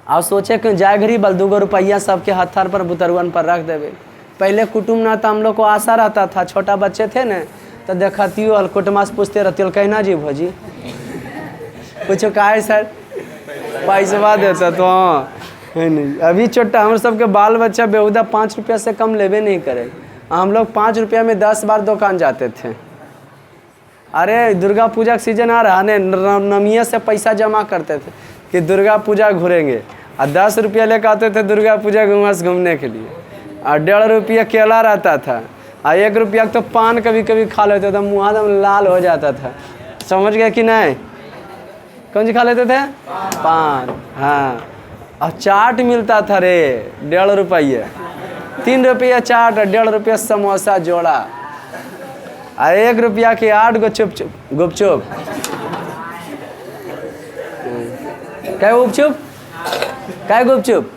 और सोचे कि जाए घड़ी बल 2 रुपया सबके हथार पर बुतरुअन पर रख देवे। पहले कुटुम्ब ना तो हम लोग को आशा रहता था, छोटा बच्चे थे न तो देखती हो कुटुम्बा से पूछते रहती हो कहना जी भोजी पूछो का है सर, पैसा देता तो हाँ है नहीं। अभी छोटा हम सबके बाल बच्चा बेहुदा 5 रुपया से कम लेवे नहीं करे। हम लोग 5 रुपया में 10 बार दुकान जाते थे। अरे दुर्गा पूजा का सीजन आ रहा है, नमिया से पैसा जमा करते थे कि दुर्गा पूजा घूरेंगे, और 10 रुपया लेकर आते थे दुर्गा पूजा घूमने के लिए, और 1.5 रुपया केला रहता था, और 1 रुपया तो पान कभी कभी खा लेते थे, मुँह एकदम लाल हो जाता था। समझ गए कि नहीं? कौन सी खा लेते थे? पान। हाँ, और चाट मिलता था रे 1.5 रुपये, 3 रुपया चाट, 1.5 रुपया समोसा जोड़ा, और 1 रुपया के 8 गो गुपचुप। क्या गुपचुप? क्या गुपचुप?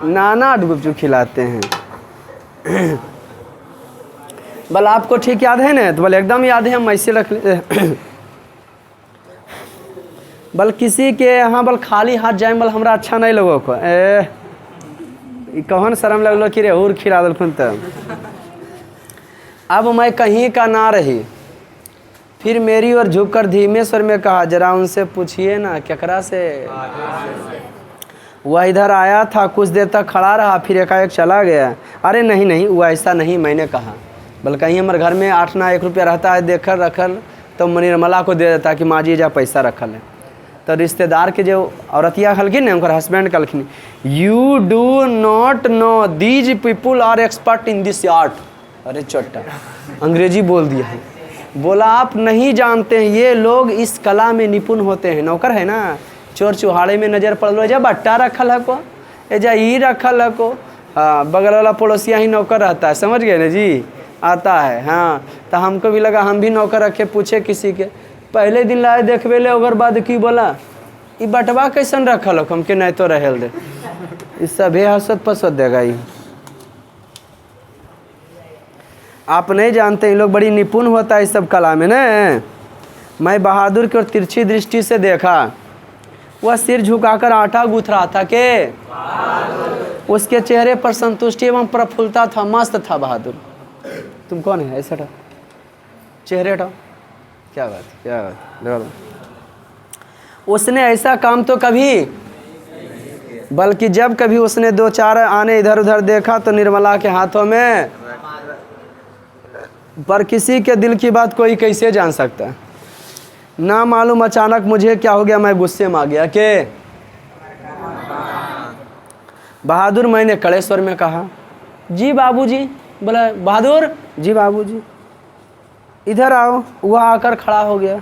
नाना गुपचुप खिलाते हैं। बल आपको ठीक याद है ना? तो बल एकदम याद है, हम ऐसे रख बल किसी के यहाँ बल खाली हाथ जाए बल हमरा अच्छा नहीं लगो को। कहन शर्म लगलो कि रेहूर खिला दिलखुन तब। अब मैं कहीं का ना रही, फिर मेरी ओर झुककर धीमे स्वर में कहा, जरा उनसे पूछिए ना केकरा से। वह इधर आया था, कुछ देर तक खड़ा रहा, फिर एकाएक चला गया। अरे नहीं नहीं, वो ऐसा नहीं, मैंने कहा, बल्कि कहीं हमारे घर में 8-9 रुपया रहता है देखकर रखल, तो निर्मला को दे देता कि माँ जी जा पैसा रखल है। तो रिश्तेदार के जो औरतिया खलखिन ने, उनका हस्बैंड कहलखिन, you do not know these people are expert in this art. अरे चट्टा अंग्रेजी बोल दिया है। बोला आप नहीं जानते हैं, ये लोग इस कला में निपुण होते हैं। नौकर है ना, चोर चुहाड़े में नज़र पड़ लो, जा बट्टा रखल है को, एजा ई रखल है को। हाँ, बगल वाला पड़ोसिया ही नौकर रहता है, समझ गए ना जी, आता है। हाँ, तो हमको भी लगा हम भी नौकर रखे, पूछे किसी के, पहले दिन लाए देखबे ले, ओकर बाद की बोला ई बटवा कैसन रखल हो, हमके नहीं तो रहल दे, इस सभे हंसत पसत देगा। ये आप नहीं जानते, इन लोग बड़ी निपुण होता है इस सब कला में न। मैं बहादुर की ओर तिरछी दृष्टि से देखा, वह सिर झुकाकर आटा गूंथ रहा था कि उसके चेहरे पर संतुष्टि एवं प्रफुल्लता था, मस्त था बहादुर। तुम कौन है ऐसा था चेहरे हटाओ, क्या बात क्या बात। उसने ऐसा काम तो कभी, बल्कि जब कभी उसने 2-4 आने इधर उधर देखा तो निर्मला के हाथों में, पर किसी के दिल की बात कोई कैसे जान सकता है। ना मालूम अचानक मुझे क्या हो गया, मैं गुस्से में आ गया कि बहादुर, मैंने कड़े स्वर में कहा, जी बाबूजी। बोला बहादुर, जी बाबूजी। इधर आओ। वह आकर खड़ा हो गया।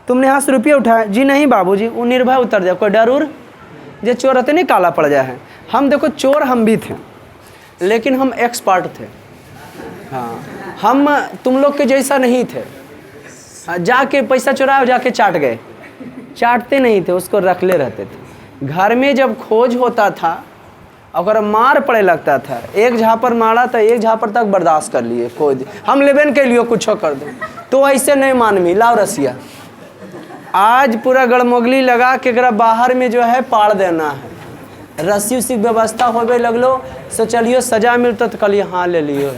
तुमने यहाँ से रुपये उठाए? जी नहीं बाबूजी। वो निर्भय उतर जाए, कोई डर उर जो चोर रहते नहीं काला पड़ जाए है। हम देखो चोर हम भी थे, लेकिन हम एक्सपर्ट थे। हाँ, हम तुम लोग के जैसा नहीं थे, जाके पैसा चुराए जाके चाट गए, चाटते नहीं थे, उसको रख ले रहते थे। घर में जब खोज होता था और मार पड़े लगता था, एक झापर मारा तो एक झापर तक बर्दाश्त कर लिए, खोज हम लेबेन के लिए कुछ कर दो, तो ऐसे नहीं मानवी लाओ रसिया। आज पूरा गड़मोगली लगा के एकरा बाहर में जो है पाड़ देना है, रस्सी उसी व्यवस्था होवे लगलो, सोचलियो सजा मिलता तो कलिए हाँ ले लियो।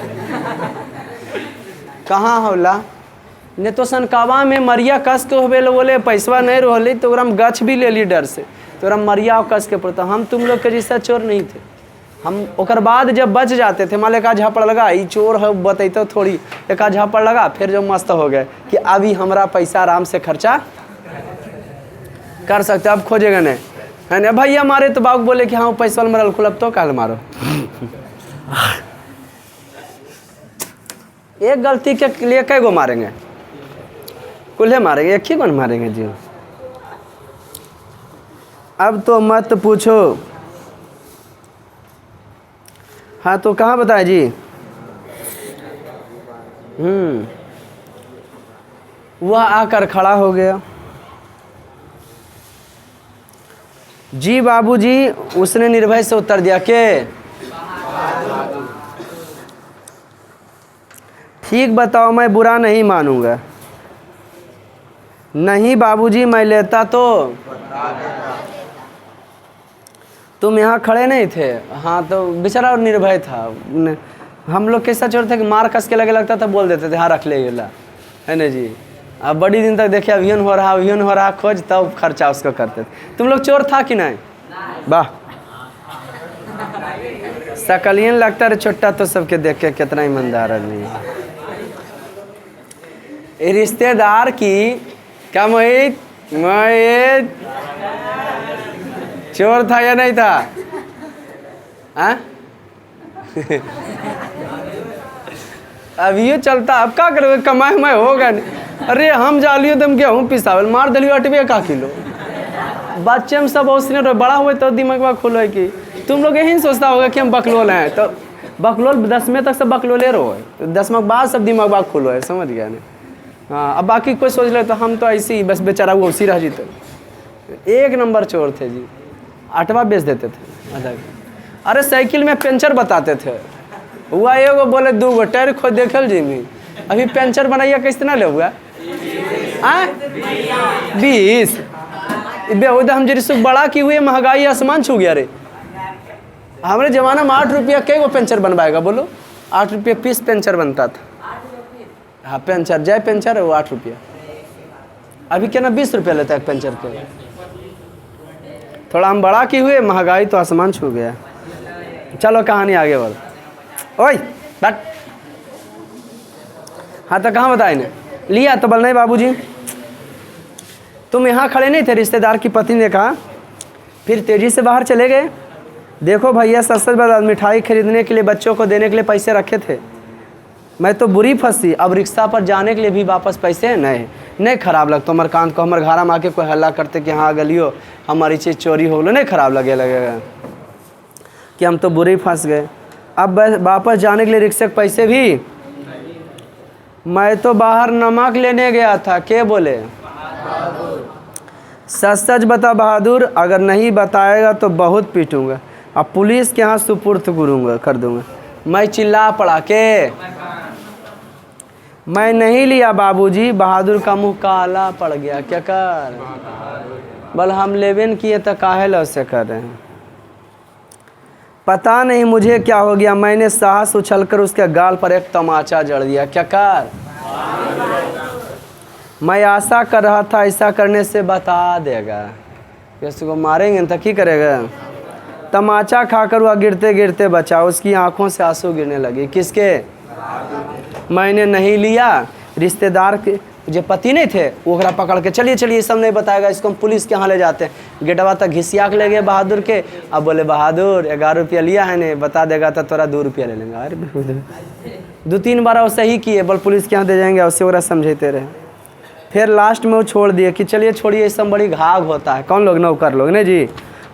कहाँ होला ने तो सनकावा में मरिया कस के होवे लो, बोले पैसवा नहीं रोहली तो ओकरा गछ भी ले ली डर से, तो ओकरा मरिया कस के पड़ता। हम तुम लोग के जैसा चोर नहीं थे। हम ओकर बाद जब बच जाते थे, मान एक झापड़ लगा, ये चोर है बतैतो थोड़ी, एक झापड़ लगा, फिर जो मस्त हो गए कि अभी हमारा पैसा आराम से खर्चा कर सकते, अब खोजेगा नहीं है ना। भैया मारे तो बाबू बोले कि हाँ पैसा मरल खुल, अब तो काल मारो। एक गलती के लिए कई गो मारेंगे, कुल्हे मारेंगे, एक ही कौन मारेंगे जी। अब तो मत पूछो। हाँ तो कहाँ बताए जी। वह आकर खड़ा हो गया। जी बाबूजी, उसने निर्भय से उत्तर दिया कि ठीक बताओ, मैं बुरा नहीं मानूंगा। नहीं बाबूजी, मैं लेता तो तुम यहाँ खड़े नहीं थे। हाँ तो बेचारा और निर्भय था। हम लोग कैसा चोर थे कि मार कस के लगे लगता था, बोल देते थे हाँ रख ले ला, है ना जी। अब बड़ी दिन तक देखे अभियान हो रहा खोज, तब खर्चा उसको करते थे। तुम लोग चोर था कि नहीं? वाह, सकलियन लगता है छोटा, तो सबके देख के कितना ईमानदार आदमी है। रिश्तेदार की क्या मोहित, चोर था या नहीं था? अब ये चलता, अब क्या करोगे, कमाए मैं होगा नहीं। अरे हम जालियो दम गेहूँ पिसावल मार दिलियो 8 का किलो। बच्चे में सब उसने बड़ा हुए तो दिमाग खुलो है कि तुम लोग यही सोचता होगा कि हम बकलोल हैं, तो बकलोल 10वें तक सब बकलोले रहो है, तो 10वें बाद सब दिमाग खुलो है, समझ गया नहीं। हाँ, अब बाकी कोई सोच ले तो हम तो ऐसे ही बस बेचारा वो उसी रह जीते। एक नंबर चोर थे जी, 8वां बेच देते थे आधा। अरे साइकिल में पंचर बताते थे, हुआ एगो बोले 2 गो टायर खोद देखल जी में, अभी पंचर बनाइए कैसे ना ले हुआ 20 बेहुदा हम जरी सुख बड़ा की हुई, महंगाई आसमान छू गया रे। हमारे ज़माना में 8 रुपया कई वो पेंचर बनवाएगा बोलो? 8 रुपये पीस पेंचर बनता था। हाँ पेंचर, जय पेंचर है वो 8 रुपया। अभी क्या ना 20 रुपया लेता है पेंचर के। थोड़ा हम बड़ा की हुए, महंगाई तो आसमान छू गया। चलो कहानी आगे बढ़। ओए बैठ। हाँ तो कहाँ बताए ने लिया? तो बोल नहीं बाबूजी तुम यहाँ खड़े नहीं थे, रिश्तेदार की पत्नी ने कहा। फिर तेजी से बाहर चले गए। देखो भैया सच बता, मिठाई खरीदने के लिए बच्चों को देने के लिए पैसे रखे थे, मैं तो बुरी फंसी। अब रिक्शा पर जाने के लिए भी वापस पैसे नहीं खराब लगता हमारे कान को। हमारे घर में आके कोई हल्ला करते कि हाँ गलियो हमारी चीज़ चोरी हो गलो, नहीं खराब लगेगा कि हम तो बुरे फंस गए। अब वापस जाने के लिए रिक्शे के पैसे भी। मैं तो बाहर नमक लेने गया था। के बोले? सच बता बहादुर, अगर नहीं बताएगा तो बहुत पीटूंगा, अब पुलिस के यहाँ सुपुर्द कर दूंगा। मैं चिल्ला पड़ा के मैं नहीं लिया बाबूजी। बहादुर का मुंह काला पड़ गया। क्या कर? बल हम लेवेन किए तो काहे लो से कर रहे हैं? पता नहीं मुझे क्या हो गया, मैंने साहस उछलकर उसके गाल पर एक तमाचा जड़ दिया। क्या कर? मैं आशा कर रहा था ऐसा करने से बता देगा, इसको मारेंगे तो क्या करेगा। तमाचा खाकर वह गिरते गिरते बचा। उसकी आंखों से आंसू गिरने लगे। किसके? मैंने नहीं लिया। रिश्तेदार के जो पति नहीं थे वो पकड़ के चलिए सब नहीं बताएगा, इसको हम पुलिस के यहाँ ले जाते हैं। गेटवा तक घिसिया के ले गए बहादुर के। अब बोले बहादुर 11 रुपया लिया है नहीं, बता देगा तो तोरा 2 रुपया ले लेंगे। अरे 2-3 बार वो सही किए, बोल पुलिस के यहाँ दे जाएंगे, उससे वगैरह समझते रहे। फिर लास्ट में वो छोड़ दिए कि चलिए छोड़िए, इस सब बड़ी घाघ होता है। कौन लोग? नौकर लोग नहीं जी।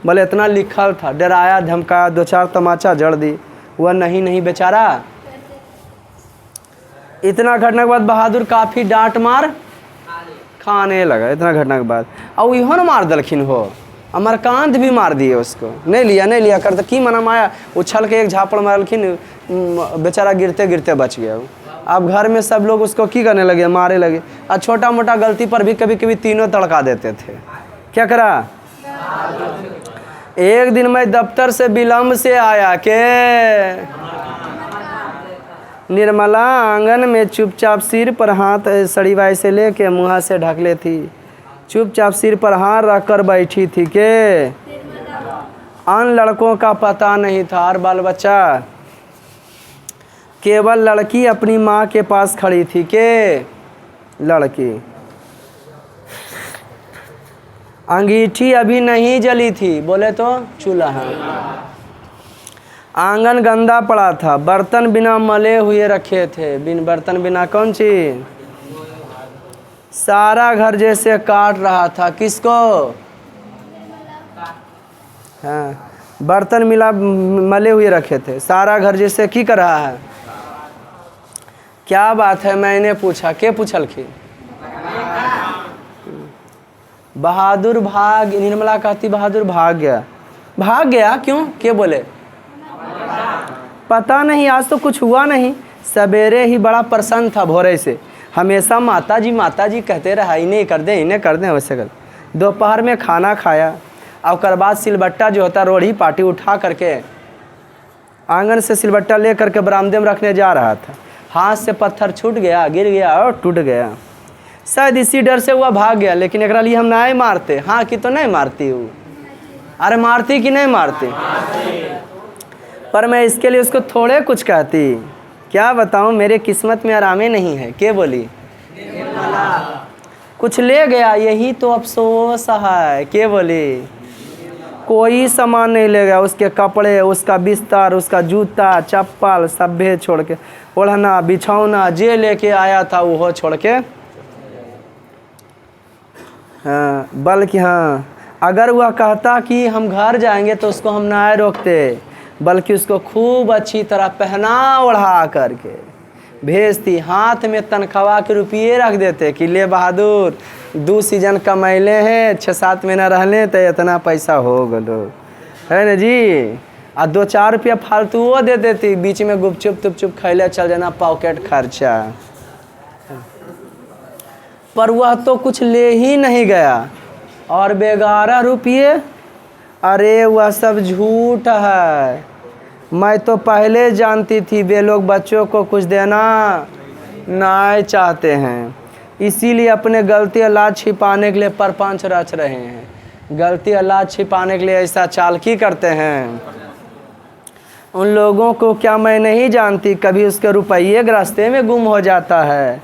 बोले इतना लिखल था, डराया धमकाया, 2-4 तमाचा जड़ दी, वह नहीं बेचारा। इतना घटना के बाद बहादुर काफ़ी डांट मार खाने लगा। इतना घटना के बाद और इहो न मार दलखिन हो, अमरकांत भी मार दिए उसको। नहीं लिया करते की मना माया, उछल के एक झापड़ मारलखिन, बेचारा गिरते गिरते बच गया। अब घर में सब लोग उसको की करने लगे, मारे लगे। और छोटा मोटा गलती पर भी कभी कभी तीनों तड़का देते थे। क्या करा? एक दिन मैं दफ्तर से विलम्ब से आया के निर्मला आंगन में चुपचाप सिर पर हाथ सड़ीवाई से लेके मुँह से ढक ले थी। चुपचाप सिर पर हाथ रखकर बैठी थी के अन्य लड़कों का पता नहीं था और बाल बच्चा। केवल लड़की अपनी माँ के पास खड़ी थी के लड़की। अंगीठी अभी नहीं जली थी, बोले तो चूल्हा। आंगन गंदा पड़ा था, बर्तन बिना मले हुए रखे थे। बर्तन बिना कौन चीज? सारा घर जैसे काट रहा था। किसको? हाँ, बर्तन मले हुए रखे थे, सारा घर जैसे की कर रहा है। क्या बात है? मैंने पूछा। के पूछलखिन? बहादुर भाग। निर्मला कहती बहादुर भाग गया। क्यों? के बोले? पता नहीं, आज तो कुछ हुआ नहीं। सवेरे ही बड़ा प्रसन्न था भोरे से, हमेशा माता जी कहते रहा, इन्हें कर दें वैसे कर। दोपहर में खाना खाया और बाद सिलबट्टा जो होता रोड़ी पार्टी उठा करके आंगन से सिलबट्टा ले करके बरामदे में रखने जा रहा था। हाथ से पत्थर छूट गया, गिर गया और टूट गया। शायद इसी डर से वह भाग गया। लेकिन एकरा लिए हम नहीं मारते। हाँ कि तो नहीं मारती हूँ। अरे मारती कि नहीं मारती? पर मैं इसके लिए उसको थोड़े कुछ कहती। क्या बताऊँ, मेरे किस्मत में आरामे नहीं है। के बोली? कुछ ले गया, यही तो अफसोस है। के बोली? कोई सामान नहीं ले गया। उसके कपड़े, उसका बिस्तर, उसका जूता चप्पल सब भी छोड़ के, ओढ़ना बिछौना जे लेके आया था वो छोड़ के। हाँ, बल्कि हाँ, अगर वह कहता कि हम घर जाएंगे तो उसको हम ना रोकते, बल्कि उसको खूब अच्छी तरह पहना ओढ़ा करके भेजती। हाथ में तनख्वाह के रुपये रख देते कि ले बहादुर 2 सीजन कमैले हैं, 6-7 महीना रहने तो इतना पैसा हो गलो है ना जी। और 2-4 रुपया फालतू वो दे देती, बीच में गुपचुप खैले चल जाना, पॉकेट खर्चा। पर वह तो कुछ ले ही नहीं गया। और 11 रुपये, अरे वह सब झूठ है। मैं तो पहले जानती थी वे लोग बच्चों को कुछ देना नहीं चाहते हैं, इसीलिए अपने गलती और लाज छिपाने के लिए परपंच रच रहे हैं। गलती और लाज छिपाने के लिए ऐसा चालाकी करते हैं। उन लोगों को क्या मैं नहीं जानती, कभी उसके रुपये रास्ते में गुम हो जाता है,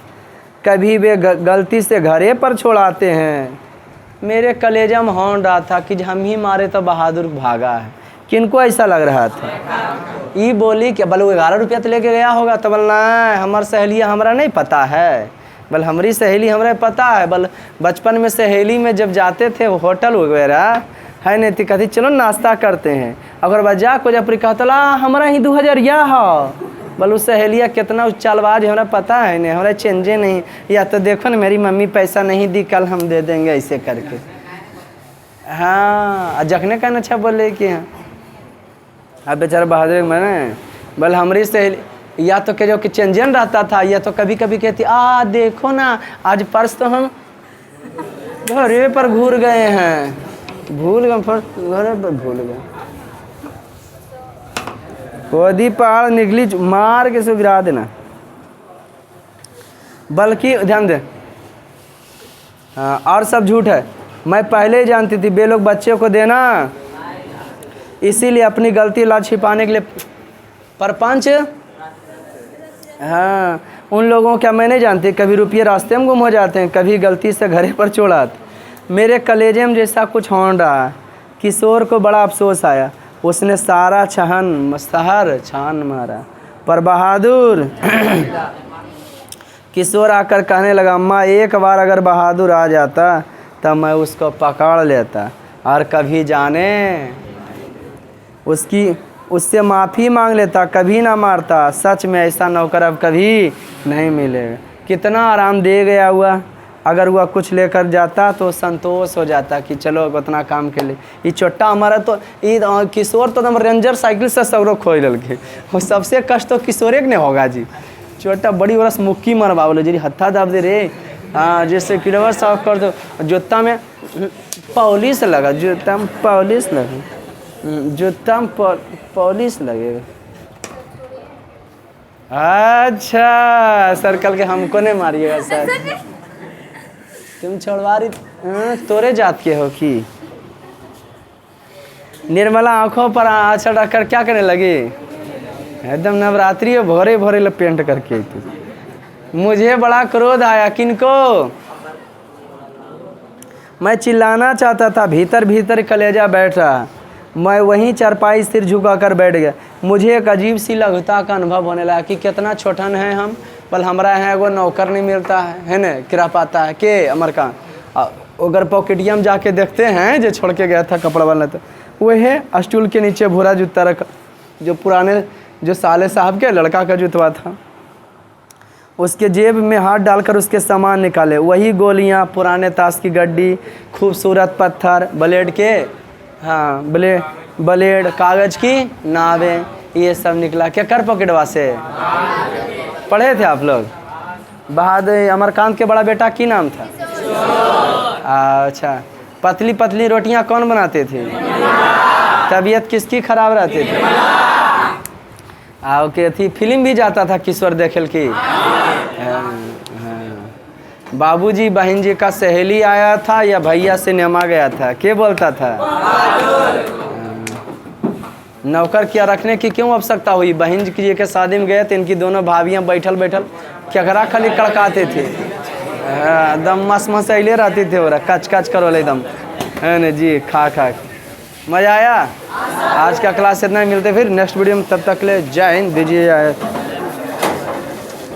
कभी वे गलती से घरे पर छोड़ाते हैं। मेरे कलेजा में हौंड रहा था कि हम ही मारे तो बहादुर भागा है। किनको ऐसा लग रहा था? ये बोली कि बल 11 रुपया तो लेके गया होगा, तो बोलना हमार सहेली हमरा नहीं पता है, बल हमारी सहेली हमरा पता है। बल बचपन में सहेली में जब जाते थे होटल वगैरह है नहीं तो कहती चलो नाश्ता करते हैं, अगर बजा को जब कहतला हमारा ही 2000 या हो, बल उस सहेलिया कितना चालबाज हमरा पता है नहीं, हमारा चेंजे नहीं, या तो देखो ना मेरी मम्मी पैसा नहीं दी कल हम दे देंगे ऐसे करके। हाँ जखने का अच्छा बोले कि हाँ अब बेचारा बहादुर मैंने बल हमारी सहेली या तो जो कि चेंजन रहता था, या तो कभी कभी कहती देखो ना आज पर्स तो हम घरे पर घूर गए हैं, भूल गए घरे पर भूल गए। कोदी पहाड़ निकली मार के से गिरा देना। बल्कि ध्यान दे और सब झूठ है। मैं पहले ही जानती थी वे लोग बच्चे को देना, इसीलिए अपनी गलती लाज छिपाने के लिए परपंच। हाँ उन लोगों क्या मैं नहीं जानती, कभी रुपये रास्ते में गुम हो जाते हैं, कभी गलती से घरे पर छोड़ाते। मेरे कलेजे में जैसा कुछ हो रहा। किशोर को बड़ा अफसोस आया, उसने सारा शहर छान मारा, पर बहादुर किशोर आकर कहने लगा अम्मा एक बार अगर बहादुर आ जाता तब मैं उसको पकड़ लेता और कभी जाने उससे माफ़ी मांग लेता, कभी ना मारता। सच में ऐसा नौकर अब कभी नहीं मिलेगा। कितना आराम दे गया हुआ, अगर वह कुछ लेकर जाता तो संतोष हो जाता कि चलो उतना काम के लिए। ये छोटा हमारा तो ये किशोर तो एकदम रेंजर साइकिल से सगरो खोल लगे, और सबसे कष्ट तो किशोरे के नहीं होगा जी। छोटा बड़ी बरस मुक्की मरवा बोले जी हत्था दाब दे रे। हाँ जैसे किलवर साफ कर दो, जूता में पॉलिश लगा, जूता में पॉलिश लगा, जूता में पॉलिश लगेगा। अच्छा सर्कल के हमको नहीं मारिएगा सर, तुम छोड़वा रही तोरे जात के हो कि? निर्मला आंखों पर आंचल रखकर क्या करने लगी? एकदम नवरात्रि और भोरे भोरे लपेट करके। मुझे बड़ा क्रोध आया। किनको? मैं चिल्लाना चाहता था, भीतर भीतर कलेजा बैठ रहा। मैं वहीं चारपाई सिर झुकाकर बैठ गया। मुझे एक अजीब सी लघुता का अनुभव होने लगा कि कितना छोटन है हम। बल हमारा यहाँ वो नौकर नहीं मिलता है ना, किरा पाता है के अमर का। अगर पॉकेटिया में जाके देखते हैं जो छोड़ के गया था कपड़ा वाला, तो वह है स्टूल के नीचे भूरा जूता रखा, जो पुराने जो साले साहब के लड़का का जूतवा था। उसके जेब में हाथ डालकर उसके सामान निकाले, वही गोलियां, पुराने ताश की गड्डी, खूबसूरत पत्थर, ब्लेड के हाँ ब्लेड, कागज़ की नावें, ये सब निकला। क्या कर पॉकेटवा से पढ़े थे आप लोग? बहादुर अमरकांत के बड़ा बेटा की नाम था? अच्छा पतली पतली रोटियां कौन बनाते थे? तबीयत किसकी खराब रहती थी? ओके थी। फिल्म भी जाता था किशोर देखेल की। बाबूजी बहन जी का सहेली आया था या भैया सिनेमा गया था, के बोलता था? नौकर क्या रखने की क्यों आवश्यकता हुई? बहन जी के शादी में गए तो इनकी दोनों भाभियाँ बैठल केकरा खाली कड़काते थे, एकदम मस्त अले रहती थे, और कच कच करो एकदम है न जी। खा मज़ा आया। आज का क्लास इतना ही, मिलते फिर नेक्स्ट वीडियो में, तब तक ले जय हिंद, दीजिए।